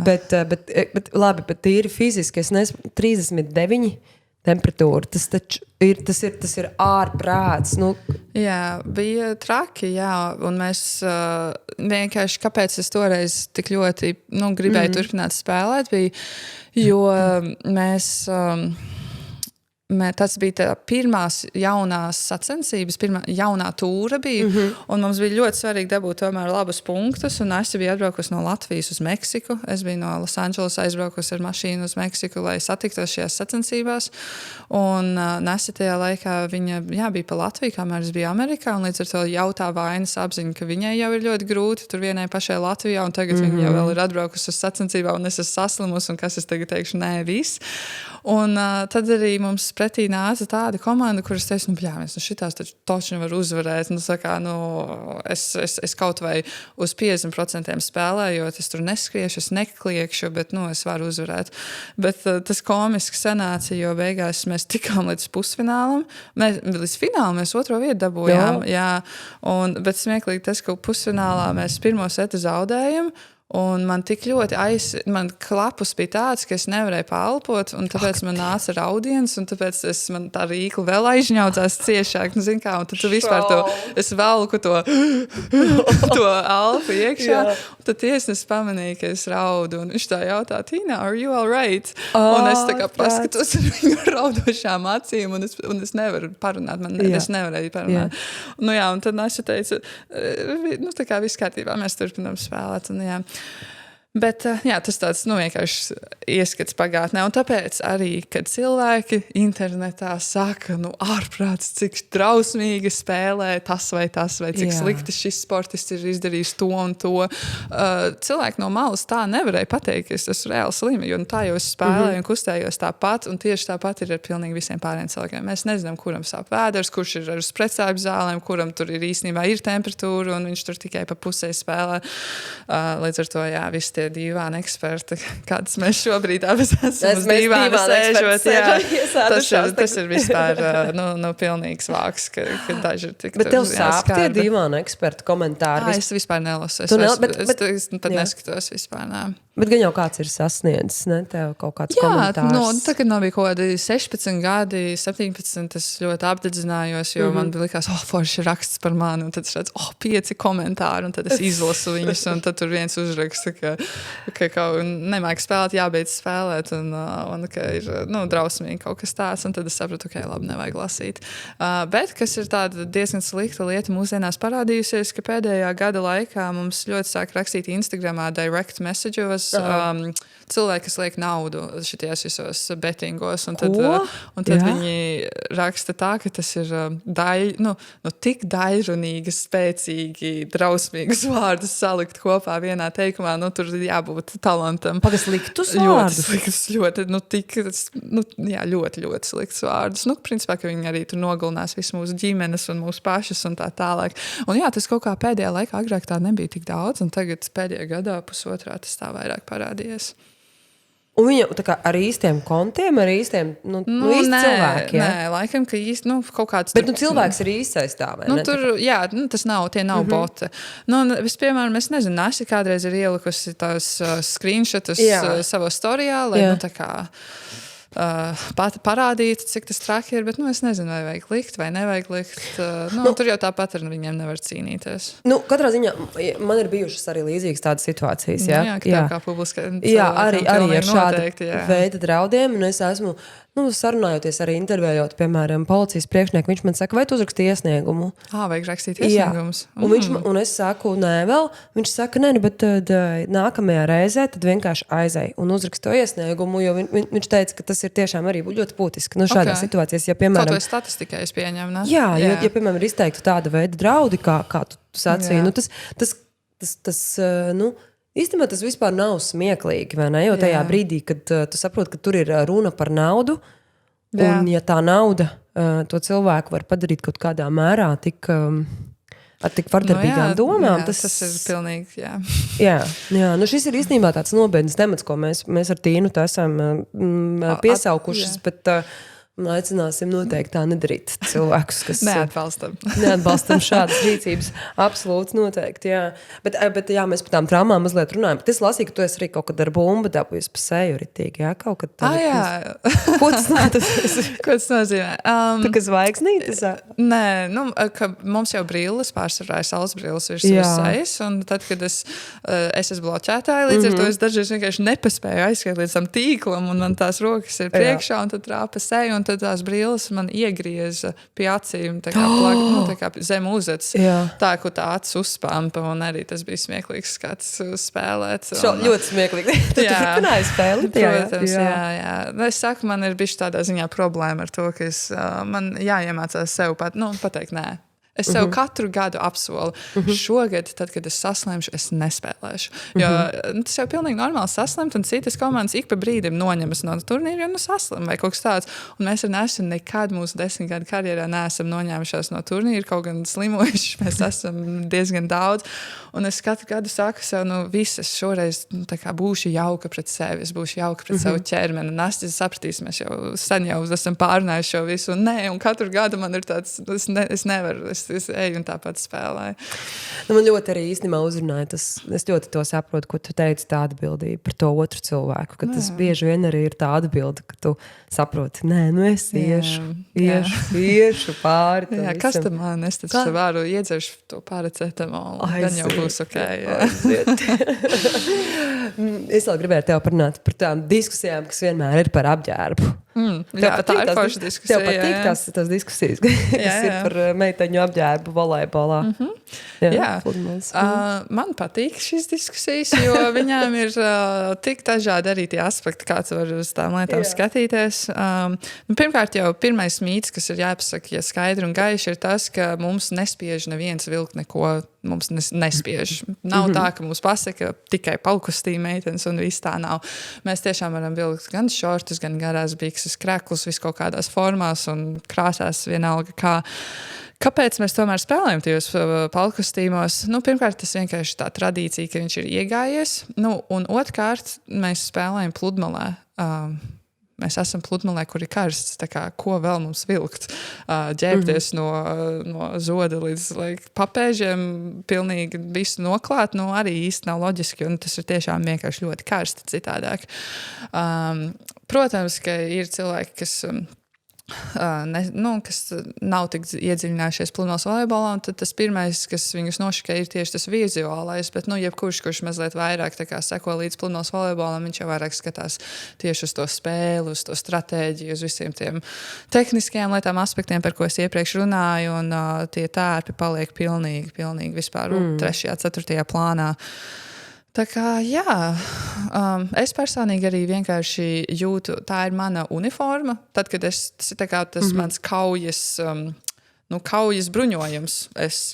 Bet labi, bet tīri fiziski, es nesmu 39 temperatūra, tas ir ārprāts. Jā, bija traki, un mēs vienkārši, kāpēc es toreiz tik ļoti gribēju turpināt spēlēt, bija, jo mēs... Tas bija tā pirmās jaunās sacensības, pirmā jaunā tūra bija, un mums bija ļoti svarīgi dabūt tomēr labus punktus, un es biju atbraukusi no Latvijas uz Meksiku, es biju no Los Angeles aizbraukusi ar mašīnu uz Meksiku, lai satiktos šajās sacensībās, un Nese tajā laikā viņa, bija pa Latviju, kamēr es biju Amerikā, un līdz ar to jau tā vainas apziņa, ka viņai jau ir ļoti grūti, tur vienai pašai Latvijā, un tagad viņa jau vēl ir atbraukusi uz sacensībā, un es esmu saslimusi, un kas es tagad teikšu, nē, viss. Un tad arī mums pretī nāca tāda komanda, kuras teica, šitās taču nevar uzvarēt. Es kaut vai uz 50% spēlējot, es tur neskriešu, es nekliekšu, bet es varu uzvarēt. Bet tas komiski sanāca, jo beigās mēs tikām līdz pusfinālam. Līdz finālam mēs otro vietu dabūjām. Bet smieklīgi tas, ka pusfinālā mēs pirmo setu zaudējam, Un man tik ļoti man klapus bija tāds, ka es nevarēju paelpot, un tāpēc man nāca raudiens, un tāpēc man tā rīkla vēl aizņaudzās ciešāk, nu, zin kā, un tad tu vispār es velku to elpu iekšā, un tad tiesnes pamanīja, ka es raudu, un viņš tā jautā, Tīna, are you all right? Un es tā kā paskatos ar viņu raudošām acīm, un es nevaru parunāt, es nevarēju parunāt. Nu jā, un tad Naša teica, nu tā kā viss kārtībā, mēs turpinām spēlēt, un jā. Bet jā, tas tāds vienkārši ieskats pagātnē. Un tāpēc arī, kad cilvēki internetā saka, ārprāts, cik drausmīgi spēlē tas vai cik slikti šis sportists ir izdarījis to un to. Cilvēki no malas tā nevarēja pateikt, ka es esmu reāli slimi, jo tā jau es spēlēju un kustējos tāpat, un tieši tāpat ir ar pilnīgi visiem pārējiem cilvēkiem. Mēs nezinām, kuram sāp vēders, kurš ir ar precāju zālēm, kuram tur īstenībā ir temperatūra, un viņš tur tikai pa pusē spēlē. Līdz ar to, jā, visi tie dīvāni eksperti, kādas mēs šobrīd abas esam uz dīvāna sēžot. Tas ir vispār pilnīgs vāks, ka daži ir tik... Bet tev sāp tie dīvāna eksperti komentāri? Es vispār nelasu. Es pat neskatos vispār, nē. Bet gan jau kāds ir sasniedzis, ne? Tev kaut kāds komentārs. Jā, tagad man bija kaut kādi 16 gadi, 17, es ļoti apdedzinājos, jo man bija likās, forši raksts par mani, un tad es redzu, 5 komentāri, un tad es izlasu viņus, un tad tur viens uzraksta, ka kaut nemāk spēlēt, jābeidz spēlēt, un ka ir, drausmīgi kaut kas tāds, un tad es sapratu, ka labi, nevajag lasīt. Bet, kas ir tāda diezgan slikta lieta mūsdienās parādījusies, ka pēdējā gada laikā mums ļoti sāk rakstīt Instagramā direct messages, cilvēki, kas liek naudu šitajās visos betingos, un tad viņi raksta tā, ka tas ir tik daļrunīgi, spēcīgi, drausmīgas vārdus salikt kopā vienā teikumā, tur jābūt talantam. Pagas sliktus vārdus? Ļoti, ļoti sliktus vārdus. Principā, ka viņi arī tur nogalinās visu mūsu ģimenes un mūsu pašas un tā tālāk. Un jā, tas kaut kā pēdējā laikā agrāk tā nebija tik daudz, un tagad pēdējā gadā pusotrā tas tā vairāk parādījies. Un viņa tā kā ar īstiem kontiem, ar īstiem, īsti cilvēki, jā? Nē, laikam, ka īsti, kaut kāds... Bet, cilvēks ir īstais tā, vai ne? Jā, tas nav, tie nav boti. Piemēram, es nezinu, Naša kādreiz ir ielikusi tās screenshotus savā storijā, lai, tā kā... parādīt, cik tas traki ir, bet es nezinu, vai vajag likt vai nevajag likt. Tur jau tāpat ar viņiem nevar cīnīties. Katrā ziņā man ir bijušas arī līdzīgas tādas situācijas. Jā, kā publiska. Jā, arī ar šādu veidu draudiem, un es esmu sarunājoties arī intervējot, piemēram, policijas priekšnieku, viņš man saka, vai tu uzrakstīji iesniegumu? Vajag rakstīt iesniegumus. Un es saku, nē vēl, viņš saka, nē, bet tad nākamajā reizē tad vienkārši aizēj un uzrakst to iesniegumu, jo viņš teica, ka tas ir tiešām arī ļoti būtiski. Šādās situācijās, ja, piemēram... Kaut vai statistikai es pieņemu, ne? Jā, ja, piemēram, ir izteikti tāda veida draudi, kā tu sacīji, tas īstenībā tas vispār nav smieklīgi, vai ne? Jo tajā brīdī, kad tu saproti, ka tur ir runa par naudu, un ja tā nauda to cilvēku var padarīt kaut kādā mērā ar tik vardarbīgām domām. Tas ir pilnīgi, jā. Jā, šis ir īstenībā tāds nopietns temats, ko mēs ar Tīnu esam piesaukušas, bet... aicināsim noteikti tā nedarīt cilvēkus, kas neatbalstam šādas rīcības. Absolūti noteikti, jā. Bet jā, mēs par tām traumām mazliet runājam. Bet es lasīju, ka tu esi arī kaut kad ar bumbu dabūjies pa seju ritīgi, jā? Kaut kad tā. Jā. Ko tas nozīmē? Tā kā zvaigznītes? Nē, ka mums jau brilles pārsvarā ir saules brilles virs sejas, un tad, kad es esmu bloķētāja, līdz ar to es dažreiz vienkārši nepaspēju aizskriet līdz tam tīklam, un man tās rokas ir priekšā, un tad trāpa seju, un tad tās brilles man iegrieza pie acīm, tā kā zem uzacis. Tā, ko tā acis uzspampa, un arī tas bija smieklīgs skats spēlēt. Ļoti smieklīgi. Tu turpināji spēlēt? Protams, jā. Es saku, man ir bišķi tādā ziņā problēma ar to, ka man jāiemācās sev pateikt nē. Es sev katru gadu apsolu. Šogad, tad, kad es saslimšu, es nespēlēšu. Jo tas jau pilnīgi normāli saslimt, un citas komandas ik pa brīdim noņemas no turnīra, jo saslim vai kaut kas tāds. Un mēs ar Našu nekad mūsu 10 gadu karjerā neesam noņēmušās no turnīra, kaut gan slimojuši, mēs esam diezgan daudz. Un es katru gadu saku sev, visas šoreiz būšu jauka pret sevi, es būšu jauka pret savu ķermeni. Un Nastu sapratīs, mēs jau sen jau esam pārnājuši šo visu. Un katru gadu man ir tāds, es nevaru, es es eju un tāpat spēlēju. Nu, man ļoti arī īstenībā uzrunāja tas, es ļoti to saprotu, ko tu teici, tā atbildība par to otru cilvēku, ka tas bieži vien arī ir tā atbilde, ka tu saproti, nē, nu es iešu pāri. Jā, kas tad man? Es taču varu iedzeršu to paracetamolu, gan jau būs ok. Es vēl gribēju tev parunāt par tām diskusijām, kas vienmēr ir par apģērbu. Jā, tā ir forša diskusija. Tev patīk tās diskusijas, kas ir par meiteņu apģērbu volejbolā. Jā. Man patīk šīs diskusijas, jo viņām ir tik dažādi arī tie aspekti, kāds var uz tām lietām skatīties. Pirmkārt, jau pirmais mīts, kas ir jāpasaka, ja skaidri un gaiši, ir tas, ka mums nespiež neviens vilkt neko, mums nespiež. Nav tā, ka mums pasaka tikai palkustīm meitenes un viss tā nav. Mēs tiešām varam vilkt gan šortus, gan garās bikses, kreklus, visu kaut kādās formās un krāsās vienalga kā. Kāpēc mēs tomēr spēlējam tajos palkostīmos? Pirmkārt, tas vienkārši tā tradīcija, ka viņš ir iegājies. Un otrkārt, mēs spēlējam pludmalē. Mēs esam pludmalē, kur ir karsts. Tā kā, ko vēl mums vilkt? Ģērbties no zoda līdz papēžiem, pilnīgi visu noklāt, arī īsti nav loģiski, un tas ir tiešām vienkārši ļoti karsti citādāk. Protams, ka ir cilvēki, kas nav tik iedziļinājušies pludmales volejbolā, un tad tas pirmais, kas viņus nošokē, ir tieši tas vizuālais, bet, kurš mazliet vairāk seko līdz pludmales volejbolam, viņš jau vairāk skatās tieši uz to spēli, uz to stratēģiju, uz visiem tiem tehniskajiem lietām, aspektiem, par ko es iepriekš runāju, un tie tērpi paliek pilnīgi vispār 3., 4. plānā. Tā kā, jā, es personīgi arī vienkārši jūtu, tā ir mana uniforma. Tad, kad tas ir tā kā tas mans kaujas bruņojums, es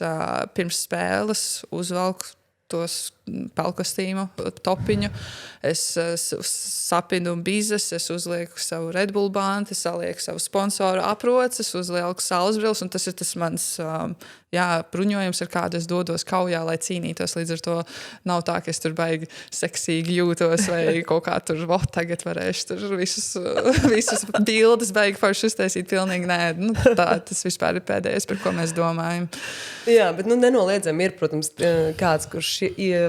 pirms spēles uzvelku tos palkostīmu, topiņu, es sapinu bizes, es uzlieku savu Red Bull banti, salieku savu sponsoru aproces, uzlieku saulesbrils, un tas ir tas mans bruņojums, ar kādu es dodos kaujā, lai cīnītos. Līdz ar to nav tā, ka es tur baigi seksīgi jūtos vai kaut kā tur, tagad varēšu tur visus bildes baigi forši uztaisīt. Pilnīgi nē. Tas vispār ir pēdējais, par ko mēs domājam. Jā, bet nenoliedzami ir, protams, kāds, kurš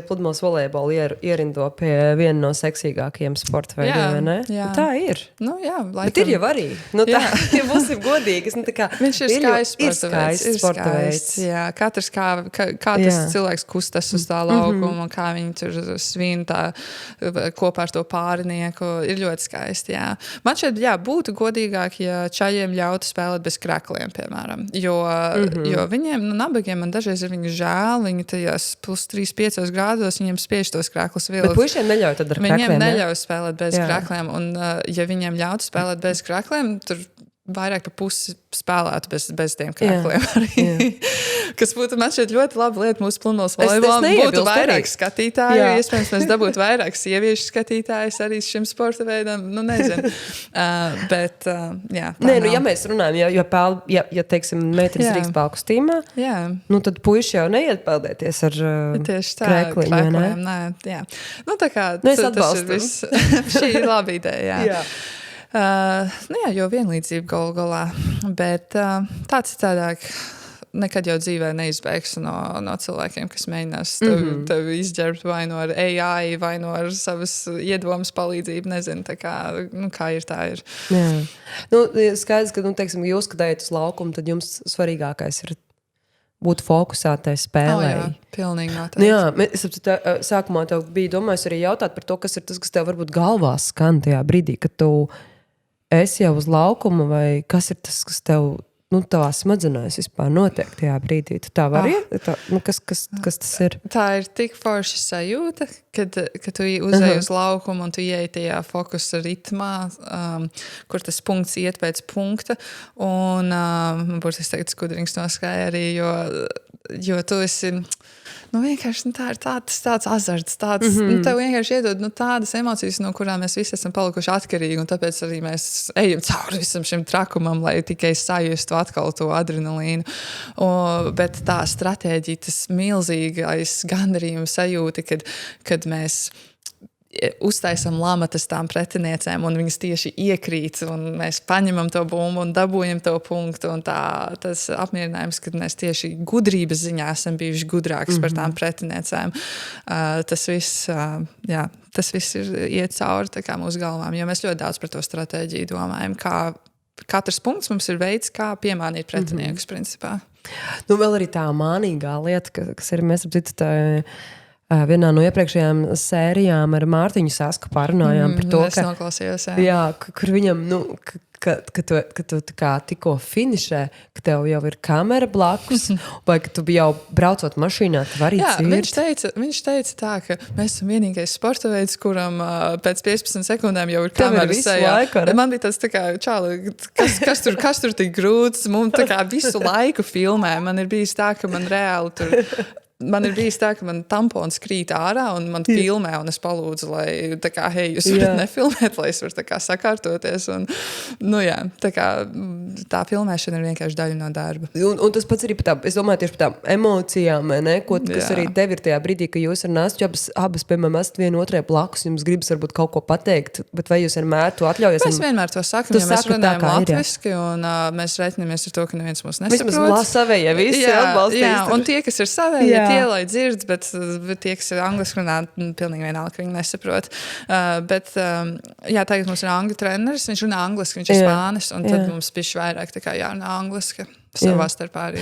pludmales volejbolu ierindo pie viena no seksīgākajiem sporta veidiem, vai ne? Jā. Tā ir. Jā, bet ir jau arī. Tā, ja būsim godīgi. Viņš ir skaists sporta veids. Jā, katrs kā tas cilvēks kustas uz tā laukuma, kā viņi tur svin kopā ar to pārinieku, ir ļoti skaisti, jā. Man šeit, būtu godīgāk, ja čaļiem ļautu spēlēt bez krekliem, piemēram, jo viņiem, nabagiem, man dažreiz ir viņu žēl, viņi tajās +3-5 grādos, viņiem spiež tos kreklus vilkt. Bet puišiem neļauj tad ar krekliem, viņiem neļauj spēlēt bez krekliem, un ja viņiem ļautu spēlēt bez krekliem, tur vairāk pa pusi spēlētu bez tiem krekliem arī. Kas būtu man šeit ļoti laba lieta mūsu pludmales volejbolam. Būtu vairāk skatītāju, iespējams mēs dabūtu vairāk sieviešu skatītājus arī šim sporta veidam. Nezinu. Bet, jā. Nē, ja mēs runājam, ja teiksim, meitenes Rīgas palkustīmā, tad puiši jau neiet peldēties ar krekliem, nē? Jā. Tā kā tas ir viss. Šī ir laba ideja, jā. Jo vienlīdzība galu galā, bet tāds citādāk nekad jau dzīvē neizbēgs no cilvēkiem, kas mēģinās tevi izģērbt vai no ar AI, vai no ar savas iedomas palīdzību, nezinu, tā kā ir, tā ir. Jā. Skaidrs, ka, teiksim, jūs, kad ejat uz laukumu, tad jums svarīgākais ir būt fokusētai spēlē. Pilnīgi noteikti. Jā, es sākumā tev bija domājis arī jautāt par to, kas ir tas, kas tev varbūt galvā skan tajā brīdī, kad tu esi jau uz laukuma, vai kas ir tas, kas tev tavā smadzenēs vispār notiek tajā brīdī? Tu tā vari? Kas tas ir? Tā ir tik forša sajūta, kad tu uzej uz laukumu un tu ieej tajā fokusa ritmā, kur tas punkts iet pēc punkta. Un man būs, es teiktu, skudrings noskāja arī, jo tu esi... vienkārši tā ir tāds azarts, tev vienkārši iedod tādas emocijas, no kurām mēs visi esam palikuši atkarīgi, un tāpēc arī mēs ejam cauri visam šim trakumam, lai tikai sajustu atkal to adrenalīnu. Bet tā stratēģija, tas milzīgais gandarījuma sajūta, kad mēs uztaisam lamatas tām pretiniecēm, un viņas tieši iekrīt, un mēs paņemam to bumbu un dabūjam to punktu. Un tas apmierinājums, kad mēs tieši gudrības ziņā esam bijuši gudrāki par tām pretiniecēm, tas viss ir iet cauri tā kā mūsu galvām, jo mēs ļoti daudz par to stratēģiju domājam, kā katrs punkts mums ir veids, kā piemānīt pretiniekus, principā. Nu, vēl arī tā mānīgā lieta, kas ir mēs ap citu vienā no iepriekšējām sērijām ar Mārtiņu Sasku pārunājām par to, es noklausījos, jā, kur viņam, ka tu kā tikko finišē, ka tev jau ir kamera blakus, vai ka tu jau braucot mašīnā, tu vari cirt. Viņš teica tā, ka mēs esam vienīgais sporta veids, kuram pēc 15 sekundēm jau ir kamera sejā. Man bija tas tā kā, čāli, kas tur tik grūts, mums tā kā visu laiku filmē. Man ir bijis tā, ka man reāli tur... Man ir bijis tā, ka man tampons krīt ārā un man filmē, un es palūdzu, lai tā kā, hei, jūs varat nefilmēt, lai es varu tā kā sakārtoties. Un, tā filmēšana ir vienkārši daļa no darba. Un tas pats arī es domāju tieši par tām emocijām, ne? Kas arī tev ir tajā brīdī, ka jūs ar Nastju abas, piemēram, esat viena otrai blakus, jums gribas varbūt kaut ko pateikt, bet vai jūs vienmēr to atļaujas? Mēs vienmēr to sakam, jo mēs runājam latviski, un mēs reiķinamies ar to, ka neviens mūs nesaprot. Vismaz savējie visi atbalstīs. Un tie, kas ir savējie, tie, lai dzird, bet tie, kas ir angliski runā, pilnīgi vienalga, ka viņi nesaprot. Tagad mums ir angļu treneris, viņš runā angliski, viņš ir spānis, un tad mums bišķi vairāk tā kā jārunā angliski. Savā starpā arī.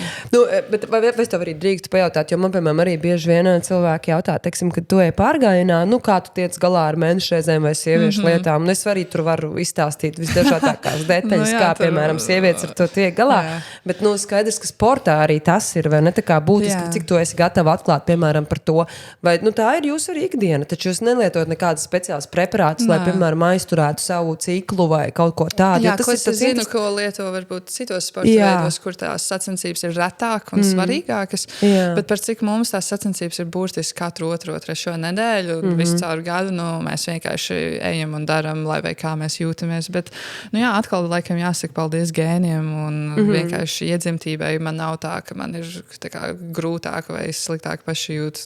Bet vai es tev arī drīkstu pajautāt, jo man, piemēram, arī bieži vien cilvēki jautā, teiksim, kad tu ej pārgājienā, kā tu tiec galā ar mēnešreizēm vai sieviešu lietām, un es arī tur varu izstāstīt visdažādākās detaļas, kā, piemēram, sievietes ar to tiek galā, bet, skaidrs, ka sportā arī tas ir, vai ne tā kā būtiski, cik tu esi gatava atklāt, piemēram, par to, vai, tā ir jūsu arī ikdiena, taču jūs nelietojat nekādas speciālas preparātus, lai, piemēram, aizturētu savu ciklu vai kaut ko tādu. Jā, ko es zinu, ko lieto varbūt citos sporta veidos, kur tās sacensības ir retāk un svarīgākas, bet par cik mums tās sacensības ir burtiski katru 2. 3. nedēļu, visu caur gadu, mēs vienkārši ejam un daram, lai vai kā mēs jūtamies, bet, atkal laikam jāsaka paldies gēniem un vienkārši iedzimtībai man nav tā, ka man ir tā kā grūtāk vai sliktāk paši jūt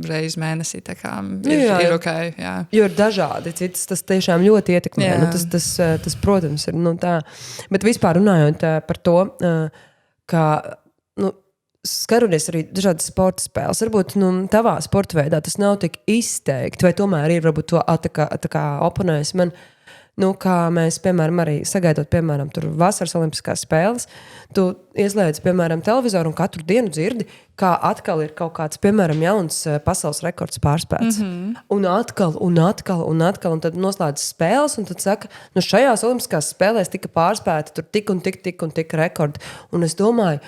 reiz mēnesī, tā kā ir ok, jā. Jo ir dažādi, citas tas tiešām ļoti ietekmē, tas, protams, ir, tā, bet vispār runājot par to, ka, skaroties arī dažādas sporta spēles, varbūt, tavā sporta veidā tas nav tik izteikti, vai tomēr ir, varbūt to tā kā oponējas man, kā mēs, piemēram, arī sagaidot, piemēram, tur vasaras olimpiskās spēles, tu ieslēdz, piemēram, televizoru un katru dienu dzirdi, kā atkal ir kaut kāds, piemēram, jauns pasaules rekords pārspēts. Un atkal, un tad noslēdz spēles, un tad saka, šajās olimpiskās spēlēs tika pārspēti tur tik un tik rekordi. Un es domāju,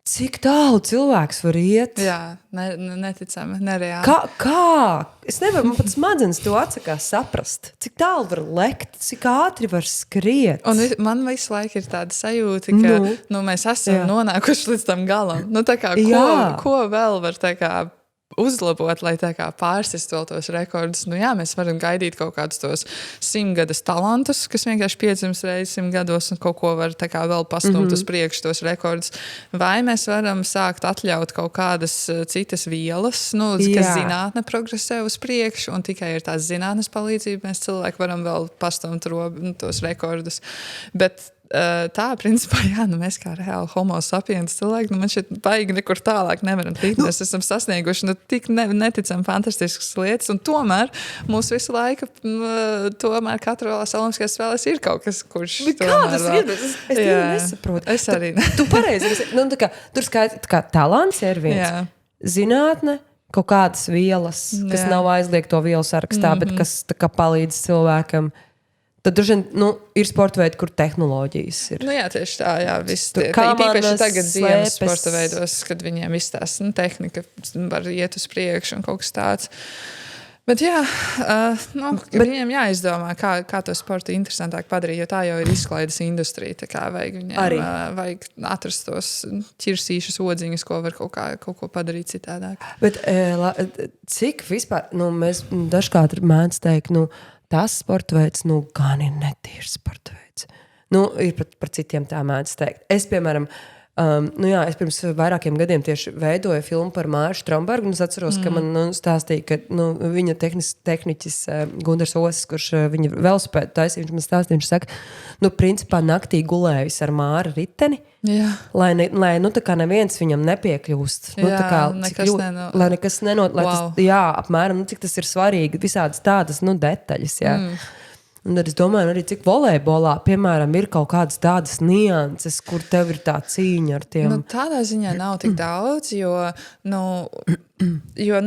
cik tālu cilvēks var iet? Jā, neticami, nereāli. Kā? Es nevaru, man pat smadzenes to atsakās saprast. Cik tālu var lekt, cik ātri var skriet. Un man visu laiku ir tāda sajūta, ka mēs esam nonākuši līdz tam galam. Tā kā, ko vēl var tā kā uzlabot, lai tā kā pārsist vēl tos rekordus. Mēs varam gaidīt kaut kādus tos 100 gadus talantus, kas vienkārši piedzims reizes 100 gados un kaut ko var tā kā vēl pastumt uz priekšu tos rekordus. Vai mēs varam sākt atļaut kaut kādas citas vielas, kas zinātne progresē uz priekšu, un tikai ar tās zinātnes palīdzību mēs cilvēki varam vēl pastumt tos rekordus. Bet tā, principā, mēs kā reāli homo sapiens cilvēki, man šeit baigi nekur tālāk nevaram tikt. Mēs esam sasnieguši tik neticam fantastiskas lietas, un tomēr mūs visu laiku, tomēr katrās olimpiskajās spēlēs ir kaut kas, kurš tomēr vēl. Es nesaprotu. Es arī ne. Tu pareizi, tur skaidrs, kā talants ir viens. Zinātne, kaut kādas vielas, kas nav aizliegto vielu sarakstā, bet kas tā kā palīdz cilvēkam. Tad droši vien, ir sporta veidi, kur tehnoloģijas ir. Tieši tā, viss īpaši tagad ziemas sporta veidos, kad viņiem viss tās tehnika var iet uz priekšu un kaut kas tāds. Bet viņiem jāizdomā, kā to sportu interesantāk padarīt, jo tā jau ir izklaides industrija, tā kā vajag viņiem vajag atrast tos ķirsīšas odziņus, ko var kaut ko padarīt citādāk. Bet cik vispār, mēs dažkārt mēdz teikt, tas sporta veids, gan ir netīrs sporta veids. Ir par citiem tā mēdz teikt. Es, piemēram, Nu jā, es pirms vairākiem gadiem tieši veidoju filmu par Māru Strombergu, un es atceros, ka man stāstīja, ka viņa tehniķis Gundars Osis, kurš viņa velosipēdu taisīja, viņš man stāstīja, viņš saka, principā naktī gulējis ar Māru riteni, lai tā kā neviens viņam nepiekļūst. Lai nekas apmēram, cik tas ir svarīgi, visādas tādas, detaļas, jā. Un tad es domāju, arī cik volejbolā, piemēram, ir kaut kādas tādas nianses, kur tev ir tā cīņa ar tiem. Tādā ziņā nav tik daudz, jo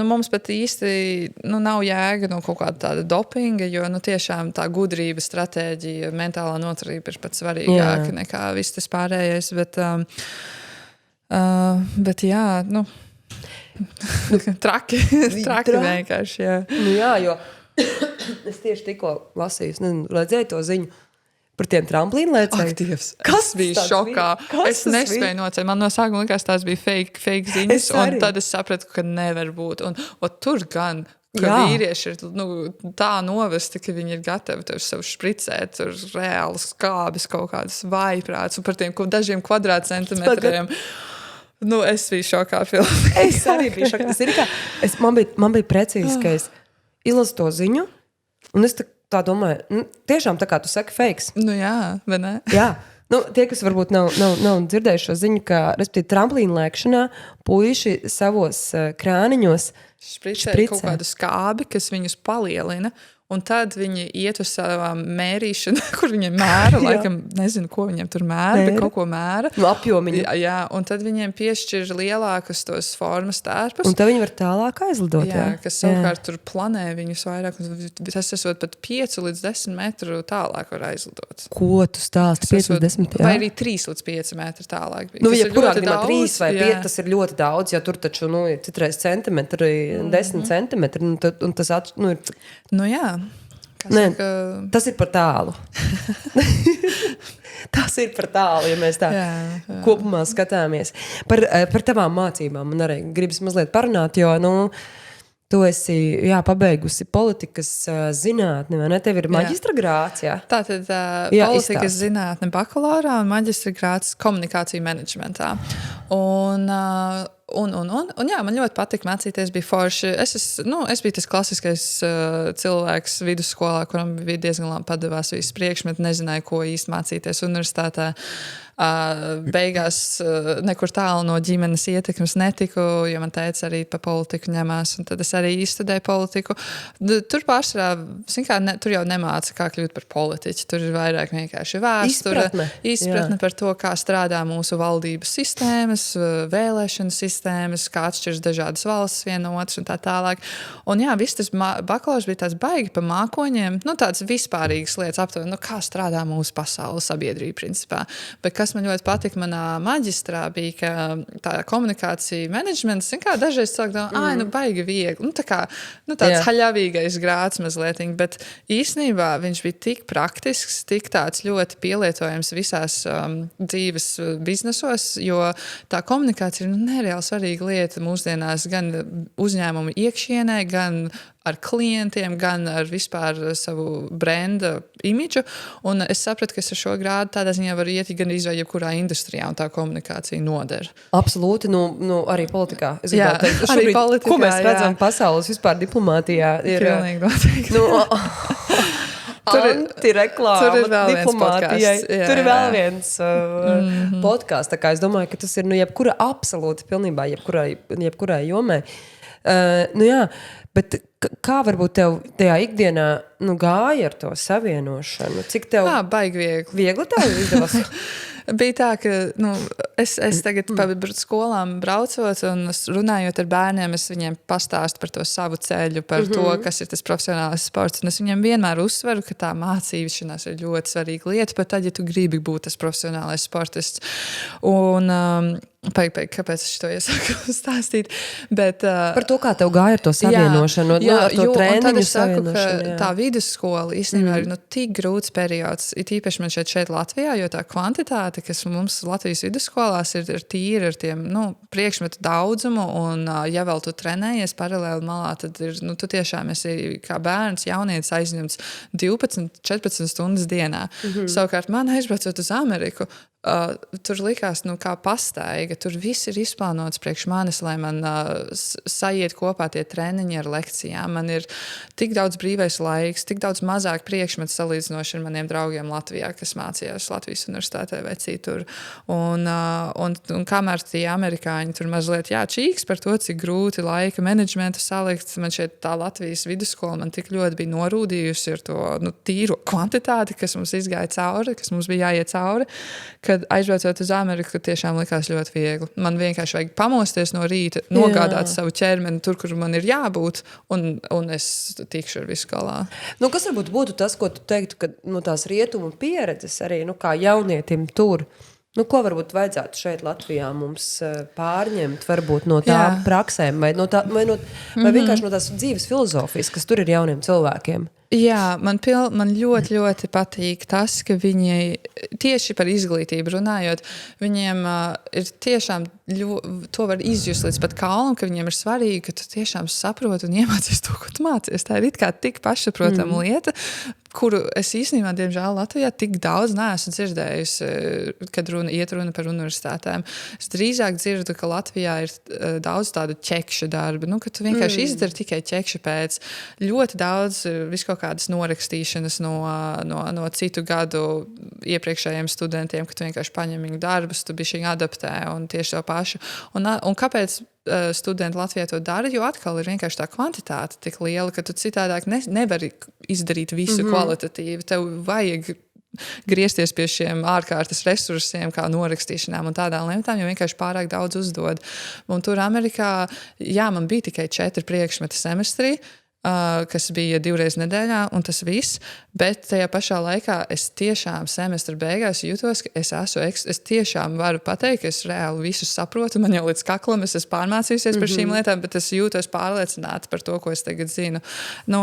mums pat īsti nav jēga no kaut kāda tāda dopinga, jo tiešām tā gudrība, stratēģija, mentālā noturība ir pat svarīgāka nekā viss tas pārējais. Bet jā, traki vienkārši, jā. Jā, jo es tieši tikko lasīju, redzēju to ziņu par tiem tramplīnlēcējiem. Kas bija šokā? Es nespēju nocēt. Man no sākuma likās, tās bija fake ziņas, un tad es sapratu, ka nevar būt. Un tur gan, ka vīrieši ir tā novesti, ka viņi ir gatavi tev sev špricēt, tur reālas skābes kaut kādas vājprāts, un par tiem dažiem kvadrātcentimetriem. Es biju šokā pilnīgi. Es arī biju šokā. Tas ir kā, man bija precīzi, ka es izlasu to ziņu, un es tā domāju, tiešām tā kā tu saki fakes. Jā, vai ne? Jā. Tie, kas varbūt nav dzirdējuši šo ziņu, ka, respektīvi, tramplīna lēkšanā puiši savos krāniņos špricē kaut kādu skābi, kas viņus palielina, un tad viņi iet uz savām mērīšanu, kur viņiem mēra, laikam, nezinu, ko viņiem tur mēra, bet kaut ko mēra. Apjomiņu. Jā, un tad viņiem piešķir lielākus tos formas tērpus. Un tad viņi var tālāk aizlidot, kas savukārt tur planē viņus vairāk. Tas esot pat 5 līdz 10 metru tālāk var aizlidot. Ko tu stāsti? 5 līdz 10, jā? Vai arī 3 līdz 5 metru tālāk. Ja kurā gadījumā 3 vai 5, tas ir ļoti daudz, ja tur taču, citreiz centimetri, 10 centimetri, un tas ir... jā. Tas ir par tālu. Tas ir par tālu, ja mēs tā kopumā skatāmies. Par tavām mācībām man arī gribas mazliet parunāt, jo, tu esi, pabeigusi politikas zinātni, vai ne? Tev ir maģistra grāts, jā? Tātad politikas zinātne bakalaurā un maģistra grāts komunikāciju menedžmentā. Un jā, man ļoti patika mācīties, bija forši. Es biju tas klasiskais cilvēks vidusskolā, kuram bija diezgan labi padevās visu priekšmetu, nezināju, ko īsti mācīties universitātē. Beigās nekur tālu no ģimenes ietekmes netiku, jo man teica arī pa politiku ņemās, un tad es arī izstudēju politiku. Tur pārsvarā, tur jau nemāca, kā kļūt par politiķi. Tur ir vairāk vienkārši vēsture, izpratne par to, kā strādā mūsu valdības sistēmas, vēlēšana sistēmas, kā atšķiras dažādas valsts viena otras un tā tālāk. Un jā, viss tas bakalaurs bija tāds baigi pa mākoņiem, tāds vispārīgas lietas aptuveni, kā strādā mūsu pasaules sabiedrība principā. Bet kas man ļoti patika manā maģistrā bija, ka tā komunikācija menedžments, dažreiz cilvēki domā, baigi viegli. Tāds haļavīgais grāts mazlietiņ, bet īstenībā viņš bija tik praktisks, tik tāds ļoti pielietojams visās dzīves biznesos, jo tā komunikācija ir nereāli svarīga lieta mūsdienās gan uzņēmumu iekšienē, gan ar klientiem, gan ar vispār savu brenda imidžu. Un es sapratu, ka es ar šo grādu tādā ziņā varu iet gan izvēl jebkurā industrijā, un tā komunikācija noder. Absolūti, arī politikā. Es jā, teikt, arī politikā, ko mēs redzam pasaules vispār diplomātijā. Pilnīgi noteikti. Antireklāma diplomātijai. Tur ir vēl viens podcasts. Tā kā es domāju, ka tas ir jebkura absolūti pilnībā, jebkurai jomai. Bet kā varbūt tev tajā ikdienā gāja ar to savienošanu? Cik tev... baigi viegli. Viegli tev izdevās? Bija tā, ka es tagad pa skolām braucot un runājot ar bērniem, es viņiem pastāstu par to savu ceļu, par to, kas ir tas profesionālais sports. Un es viņiem vienmēr uzsveru, ka tā mācīšanās ir ļoti svarīga lieta, pat tad, ja tu gribi būt tas profesionālais sportists. Kāpēc es to iesāku stāstīt? Bet, par to, kā tev gāja ar to savienošanu, ar to treniņu savienošanu. Tā vidusskola īstenībā ir tik grūts periods, it īpaši man šeit Latvijā, jo tā kvantitāte, kas mums Latvijas vidusskolās ir tīra ar tiem priekšmetu daudzumu, un ja vēl tu trenējies paralēli malā, tad ir, tu tiešām esi kā bērns, jaunietis aizņemts 12-14 stundas dienā. Savukārt man aizbraucot uz Ameriku, tur likās, kā pastaiga. Tur viss ir izplānots priekš manis, lai man sajiet kopā tie treniņi ar lekcijām. Man ir tik daudz brīvais laiks, tik daudz mazāk priekšmetu salīdzinoši ar maniem draugiem Latvijā, kas mācījās Latvijas universitātē vai citur. Un kamēr tie amerikāņi tur mazliet čīks par to, cik grūti laika menedžmentu salikt, man šeit tā Latvijas vidusskola man tik ļoti bija norūdījusi ar to tīro kvantitāti, kas mums izgāja cauri, kas mums bija jāiet cauri, kad aizbraucot uz Ameriku, tiešām likās ļoti viegli. Man vienkārši vajag pamosties no rīta, nogādāt savu ķermeni tur, kur man ir jābūt, un es tikšu ar visu galā. Kas varbūt būtu tas, ko tu teiktu, ka tās rietumu pieredzes arī, kā jaunietim tur, ko varbūt vajadzētu šeit Latvijā mums pārņemt, varbūt no tā praksēm, vai vienkārši no tās dzīves filozofijas, kas tur ir jauniem cilvēkiem? Jā, man ļoti, ļoti patīk tas, ka viņi tieši par izglītību runājot, viņiem ir tiešām to var izjust līdz pat kalnam, ka viņiem ir svarīgi, ka tu tiešām saproti un iemācies to, ko tu mācies. Tā ir it kā tik pašsaprotama lieta, kuru es īstenībā, diemžēl, Latvijā tik daudz neesmu dzirdējusi, kad iet runa par universitātēm. Es drīzāk dzirdu, ka Latvijā ir daudz tādu ķekšu darbu, ka tu vienkārši izdari tikai ķekšu pēc. Ļoti daudz viskaut kādas norakstīšanas no citu gadu iepriekšējiem studentiem, ka tu vienkārši paņem viņu darbus, tu bišķiņ adaptē un tieši to pašu. Un kāpēc studenti Latvijā to dara, jo atkal ir vienkārši tā kvantitāte tik liela, ka tu citādāk nevari izdarīt visu kvalitatīvi. Tev vajag griezties pie šiem ārkārtas resursiem, kā norakstīšanām un tādām lietām, jo vienkārši pārāk daudz uzdod. Un tur Amerikā, man bija tikai 4 priekšmeti semestrī, kas bija 2 reizes nedēļā, un tas viss, bet tajā pašā laikā es tiešām semestra beigās jūtos, ka es tiešām varu pateikt, ka es reāli visu saprotu, man jau līdz kaklam es esmu pārmācījusies par šīm lietām, bet es jūtos pārliecināta par to, ko es tagad zinu.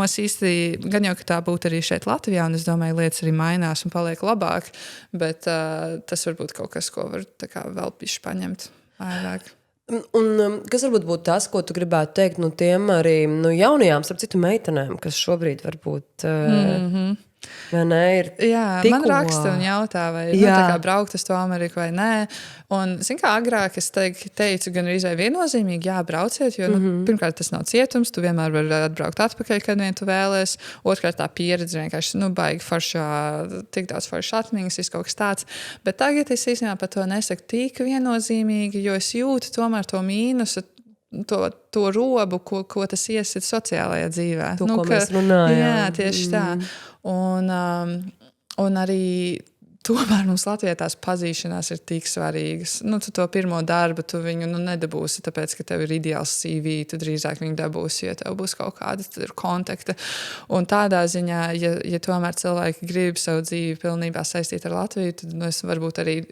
Es īsti, gan jau, ka tā būtu arī šeit Latvijā, un es domāju, lietas arī mainās un paliek labāk, bet tas varbūt kaut kas, ko var tā kā vēl pišķi paņemt vairāk. Un kas varbūt būtu tas, ko tu gribētu teikt tiem arī jaunajām, starp citu meitenēm, kas šobrīd varbūt ir man raksta un jautā, vai tā kā braukt uz to Ameriku vai nē. Un, kā agrāk es teicu gan arī viennozīmīgi, brauciet, jo pirmkārt tas nav cietums, tu vienmēr vari atbraukt atpakaļ, kad vien tu vēlies. Otrkārt tā pieredze vienkārši, baigi foršā, tik daudz foršas atmiņas, viss kaut kas tāds. Bet tagad es īstenībā par to nesaku tik viennozīmīgi, jo es jūtu tomēr to mīnusu, to robu, ko tas iesit sociālajā dzīvē. To, ko mēs runājām. Jā, tieši tā. Un arī tomēr mums Latvijā tās pazīšanās ir tik svarīgas. Tu to pirmo darbu, tu viņu nedabūsi, tāpēc, ka tev ir ideāls CV, tu drīzāk viņu dabūsi, ja tev būs kaut kādi kontakti. Un tādā ziņā, ja tomēr cilvēki grib savu dzīvi pilnībā saistīt ar Latviju, tad es varbūt arī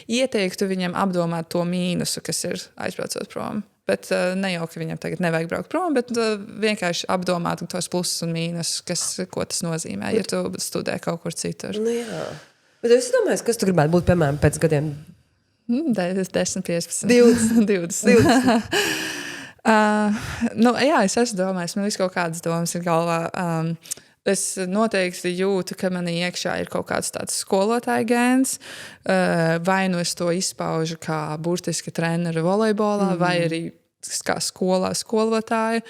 ieteiktu viņiem apdomāt to mīnusu, kas ir aizbraucot prom. Bet ne jau, ka viņam tagad nevajag braukt prom, bet vienkārši apdomāt tos plusus un mīnusus, ko tas nozīmē, ja tu studē kaut kur citur. Jā. Bet es domāju, kas tu gribētu būt, piemēram, pēc gadiem? 10, 15. 20. Es esmu domājis, man viss kaut kādas domas ir galvā. Es noteikti jūtu, ka manī iekšā ir kaut kāds tāds skolotāja gēns, vai es to izpaužu kā burtiski treneri volejbolā, vai arī kā skolā skolotāja,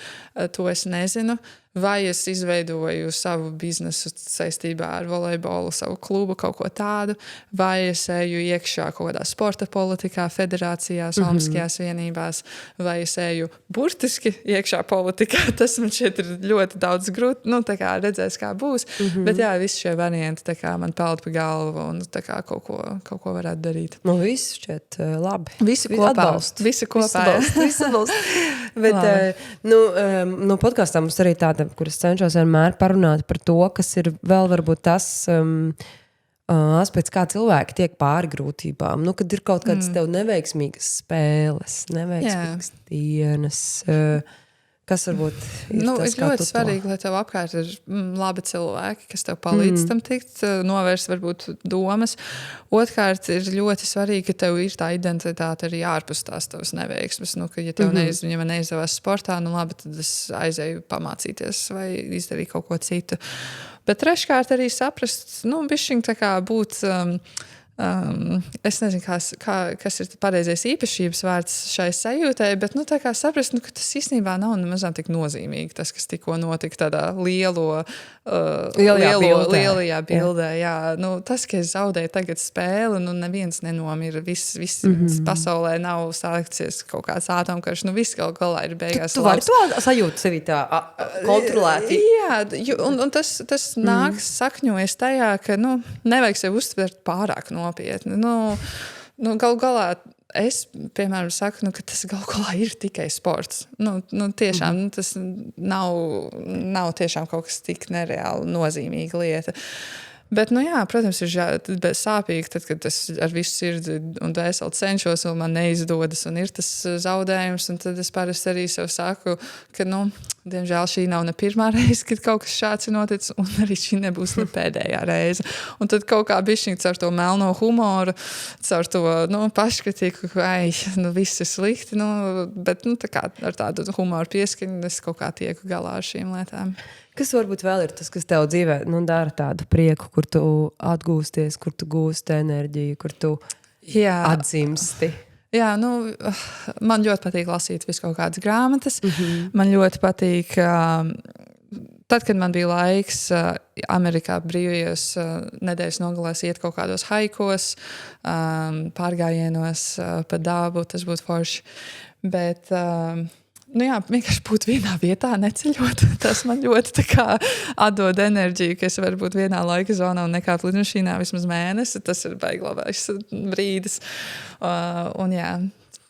to es nezinu. Vai es izveidoju savu biznesu saistībā ar volejbolu, savu klubu, kaut ko tādu, vai es eju iekšā kaut kādā sporta politikā, federācijās, olimpiskajās vienībās, vai es eju burtiski iekšā politikā. Tas man šeit ir ļoti daudz grūti, redzēs, kā būs. Bet visi šie varianti man peld pa galvu un kaut ko varētu darīt. Viss šķiet labi. Visi kopā. Visi kopā. Bet podkāstā mums arī tāda, kuras cenšos vienmēr parunāt par to, kas ir vēl varbūt tas, aspekts, kā cilvēki tiek pāri grūtībām. Nu, kad ir kaut kādas tev neveiksmīgas spēles, neveiksmīgas dienas, kas varbūt ir tas, ir ļoti svarīgi, lai tev apkārt ir labi cilvēki, kas tev palīdz tam tikt, novērst varbūt domas. Otrkārt, ir ļoti svarīgi, ka tev ir tā identitāte arī ārpus tās tavas neveiksmes. Nu, ka, ja tev neizdevās sportā, nu labi, tad es aizēju pamācīties vai izdarīt kaut ko citu. Bet treškārt arī saprast, bišķiņ tā kā būt... es nezinu, kas ir pareizais īpašības vārds šai sajūtai, bet tā kā saprast, ka tas īstenībā nav nemazām tik nozīmīgi, tas, kas tikko notika tādā lielajā bildē. Jā. Tas, ka es zaudēju tagad spēli, neviens nenomira, viss pasaulē nav sākties kaut kāds ātomkarš, viss galā ir beigās. Tu vari to sajūt sevi tā kontrolēti? Jā, un tas nāks sakņojas tajā, ka nevajag sevi uztvert pārāk nopietni. Galu galā es, piemēram, saku, ka tas galu galā ir tikai sports. Tiešām tas nav tiešām kaut kas tik nereāli nozīmīga lieta. Bet, protams, ir sāpīgi, tad, kad es ar visu sirdi un dvēseli cenšos, un man neizdodas, un ir tas zaudējums, un tad es parasti arī sev saku, ka, diemžēl šī nav ne pirmā reize, kad kaut kas šāds ir noticis, un arī šī nebūs ne pēdējā reize. Un tad kaut kā bišķiņ caur to melno humoru, caur to, paškritiku, viss ir slikti, bet, tā kā ar tādu humoru pieskaņu es kaut kā tieku galā ar šīm lietām. Kas varbūt vēl ir tas, kas tev dzīvē dara tādu prieku, kur tu atgūsties, kur tu gūsti enerģiju, kur tu atzimsti? Jā, man ļoti patīk lasīt visu kaut kādas grāmatas. Man ļoti patīk, tad, kad man bija laiks Amerikā brīvajos nedēļas nogalēs iet kaut kādos haikos, pārgājienos pa dabu, tas būtu forši. Bet... vienkārši būt vienā vietā, neceļot. Tas man ļoti tā kā atdod enerģiju, ka es varu būt vienā laika zonā un nekāp lidmašīnā vismaz mēnesi. Tas ir baigi labais brīdis. Un jā,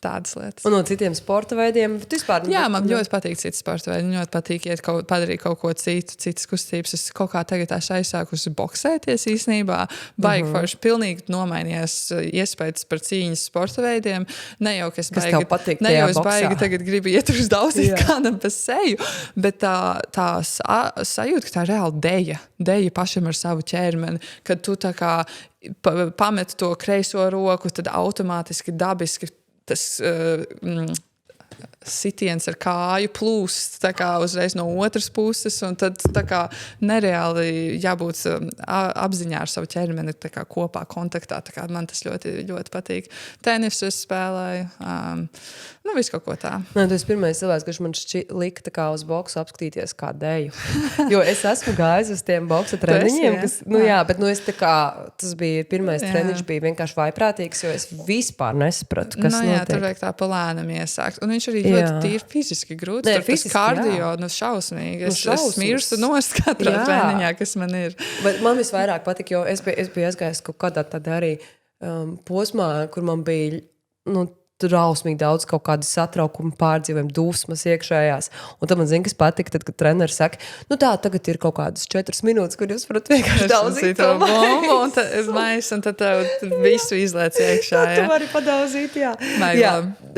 tādas lietas. Un no citiem sporta veidiem? Vispār, jā, man ļoti patīk citi sporta veidi. Ļoti patīk padarīt kaut ko citu, citas kustības. Es kaut kā tagad esmu aizsākusi boksēties īstenībā. Baigi forši pilnīgi nomainījās iespējas par cīņas sporta veidiem. Ne jau, ka es baigi tagad gribu iet uz daudzīt kādam pa seju, bet tā sajūta, ka tā reāli deja pašam ar savu ķermeni, kad tu tā kā pamet to kreiso roku, tad automātiski dabiski tas sitiens ar kāju plūst tā kā uzreiz no otras puses, un tad tā kā nereāli jābūt apziņā ar savu ķermeni tā kā kopā kontaktā. Tā kā man tas ļoti, ļoti patīk. Tenisu es spēlēju, visu kaut ko tā. Tu esi pirmais cilvēks, kurš man lika tā kā uz boksu apskatīties kā deju. Jo es esmu gājis uz tiem boksa treniņiem, kas, bet es tā kā, tas bija pirmais treniņš, bija vienkārši vaiprātīgs, jo es vispār nesapratu, kas notiek. Tur vajag tā palēnam iesākt. Un viņš arī ļoti tīri fiziski grūts. Tur tas kardio, šausmīgi. Es mirstu nost katrā treniņā, kas man ir. Bet man visvairāk patika, jo es biju aizgājis kaut kādā tādā arī posmā, kur man bija, drausmīgi daudz kaut kādu satraukumu, pārdzīvojumu, dusmas iekšējās. Un tad man zina, kas patika, tad, kad treneris saka, tagad ir kaut kādas 4 minūtes, kur jūs varat vienkārši daudzīt to bombu, un tad tev visu izlēc iekšā. Tu vari padauzīt, jā.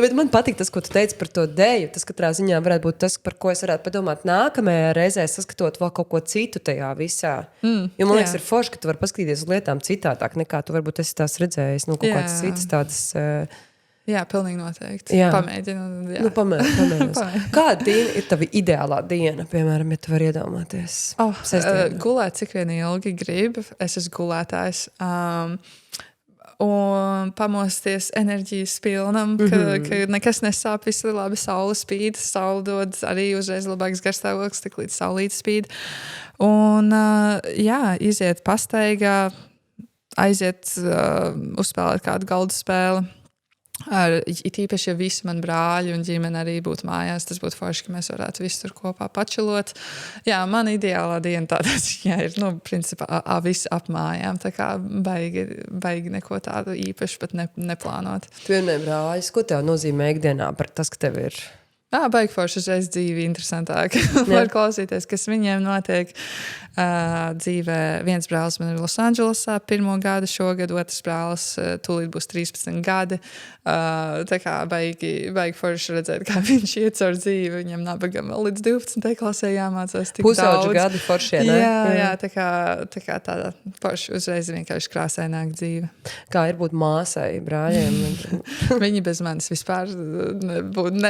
Bet man patīk tas, ko tu teici par to deju. Tas katrā ziņā varētu būt tas, par ko es varētu padomāt nākamajā reizē, saskatot vēl kaut ko citu tajā visā. Jo man liekas, ir forši, ka tu vari paskatīties uz lietām citādāk, nekā tu varbūt esi tās redzējis, kaut kādas citas tādas... Jā, pilnīgi noteikti. Pamēģinu. Pamēģinu. Kāda diena ir tava ideālā diena, piemēram, ja tu vari iedomāties? Gulēt, cik vien ilgi gribu. Es esmu gulētājs. Un pamosties enerģijas pilnam, ka nekas nesāp, viss ir labi, saule spīd, saule dod arī uzreiz labāks garstāvoklis, tik līdz saulīt spīd. Un, iziet pastaigā, aiziet, uzspēlēt kādu galdu spēli. It īpaši, ja visi man brāļi un ģimene arī būtu mājās, tas būtu forši, ka mēs varētu visi tur kopā pačilot. Jā, man ideālā diena tādā ziņā ir, principā, visi ap mājām, tā kā baigi neko tādu īpaši pat neplānot. Tu vienmēr brāļis, ko tev nozīmē ikdienā par tas, ka tev ir Baigi forši uzreiz dzīvi interesantāk. Var klausīties, kas viņiem notiek dzīvē. Viens brālis man ir Losandželosā 1. gada šogad, otrs brālis tūlīt būs 13 gadi. Tā kā baigi forši redzēt, kā viņš iet caur dzīvi. Viņam nabagam vēl līdz 12. klasē jāmācās tik Pusauģu daudz. Gadi foršie, ne? Jā, tā kā tāda forši uzreiz vienkārši krāsaināk dzīve. Kā ir būt māsai, brāļiem? Viņi bez manis vispār nebūtu.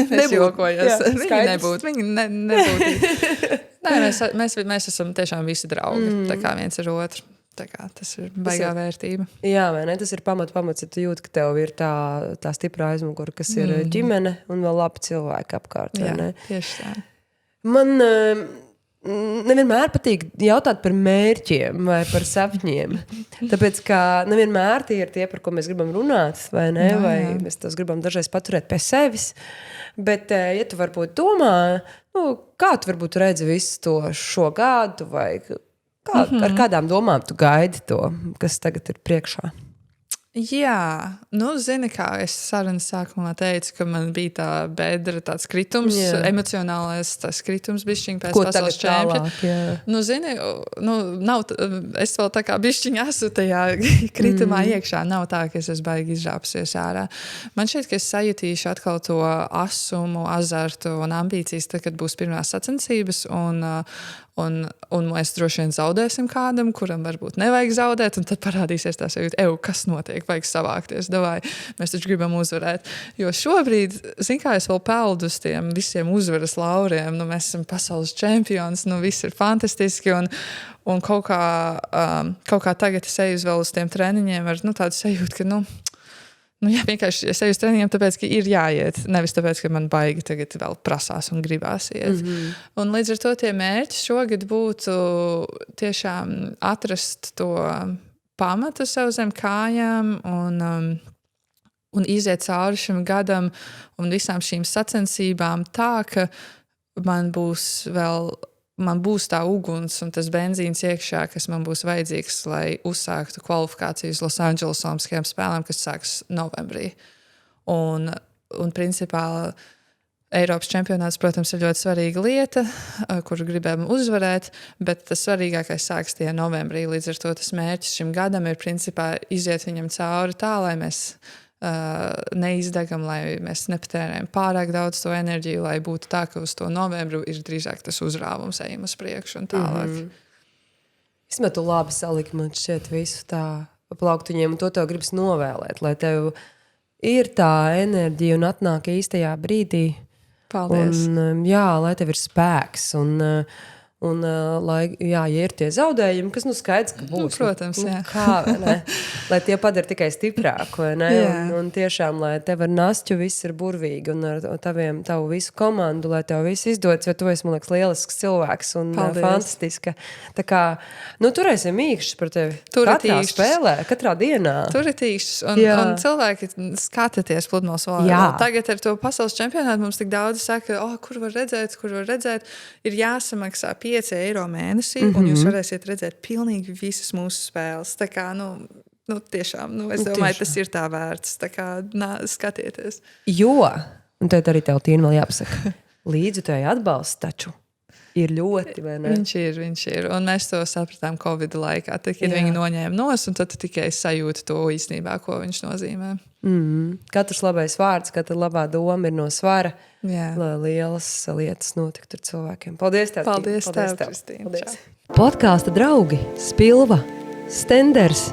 Es jokojos. Viņi nebūtu. Viņi nebūtu. Nē, mēs esam tiešām visi draugi. Tā kā viens ar otru. Tā kā tas ir baigā vērtība. Jā, vai ne? Tas ir pamats, ja tu jūti, ka tev ir tā stipra aizmugura, kas ir ģimene un vēl labi cilvēki apkārt. Jā, ne? tieši tā. Man nevienmēr patīk jautāt par mērķiem vai par sapņiem. Tāpēc, ka nevienmēr tie ir tie, par ko mēs gribam runāt, vai ne? Vai mēs tos gribam dažreiz paturēt pie sevis. Bet, ja tu varbūt domā, kā tu varbūt redzi visu to šo gadu, vai ar kādām domām tu gaidi to, kas tagad ir priekšā? Jā, zini, kā es sarunas sākumā teicu, ka man bija tā bedra, tāds kritums, emocionālais tas kritums bišķiņ pēc pasaules čempiona. Zini, nav, es vēl tā kā bišķiņ esmu tajā kritumā iekšā, nav tā, ka es esmu baigi izrāpusies ārā. Man šķiet, ka es sajutīšu atkal to asumu, azartu un ambīcijas, tad, kad būs pirmās sacensības un mēs droši vien zaudēsim kādam, kuram varbūt nevajag zaudēt, un tad parādīsies tā sajūta, kas notiek, vajag savākties, davai, mēs taču gribam uzvarēt. Jo šobrīd, kā es vēl peldu uz tiem visiem uzvaras lauriem, mēs esam pasaules čempions, viss ir fantastiski, un kaut kā tagad es eju vēl uz tiem treniņiem ar tādu sajūtu, ka, vienkārši es eju uz treniņiem, tāpēc, ka ir jāiet. Nevis tāpēc, ka man baigi tagad vēl prasās un gribās iet. Un līdz ar to tie mērķi šogad būtu tiešām atrast to pamatu sev zem kājām un iziet cauri šim gadam un visām šīm sacensībām tā, ka man būs tā uguns un tas benzīns iekšā, kas man būs vajadzīgs, lai uzsāktu kvalifikācijas Losandželos Olimpiskajām spēlēm, kas sāks novembrī. Un principā Eiropas čempionāts, protams, ir ļoti svarīga lieta, kuru gribam uzvarēt, bet tas svarīgākais sāks tie novembrī. Līdz ar to tas mērķis šim gadam ir principā iziet viņam cauri tā, lai mēs neizdegam, lai mēs nepatērējam pārāk daudz to enerģiju, lai būtu tā, ka uz to novembru ir drīzāk tas uzrāvums, ejam uz priekšu un tālāk. Vismaz tu labi saliki, man šķiet visu tā plauktiņiem, un to tev gribas novēlēt, lai tev ir tā enerģija un atnāk īstajā brīdī. Paldies. Un, lai tev ir spēks un lai, ja ir tie zaudējumi, kas skaidrs, ka būs. Protams, jā. Kā, ne? Lai tie padara tikai stiprāku, vai ne? Un tiešām, lai tev ar Nasťu viss ir burvīgi un ar tavu visu komandu, lai tev viss izdodas, jo tu esi, man liekas, lielisks cilvēks un fantastiska. Tā kā, turēsim mīkšķis par tevi. Katrā spēlē, katrā dienā. Turitīšs un cilvēki skatāties pludmales volejbolā. Tagad ar to pasaules čempionātu mums tik daudz saka, kur var redzēt, ir jāsamaksā 5 eiro mēnesī, un jūs varēsiet redzēt pilnīgi visas mūsu spēles. Tā kā, tiešām, es domāju, tas ir tā vērts. Tā kā, skatieties. Jo, un tad arī tev Tīna vēl jāpasaka, līdzi tu atbalsts taču ir ļoti, vai ne? Viņš ir. Un mēs to sapratām Covid laikā. Tad, kad viņi noņēma nos, un tad tu tikai sajūti to īstenībā, ko viņš nozīmē. Katrs labais vārds, katra labā doma ir no svara, Jā. lai lielas lietas notiktu ar cilvēkiem. Paldies tev, Kristīna. Podkāsta draugi Spilva, Stenders,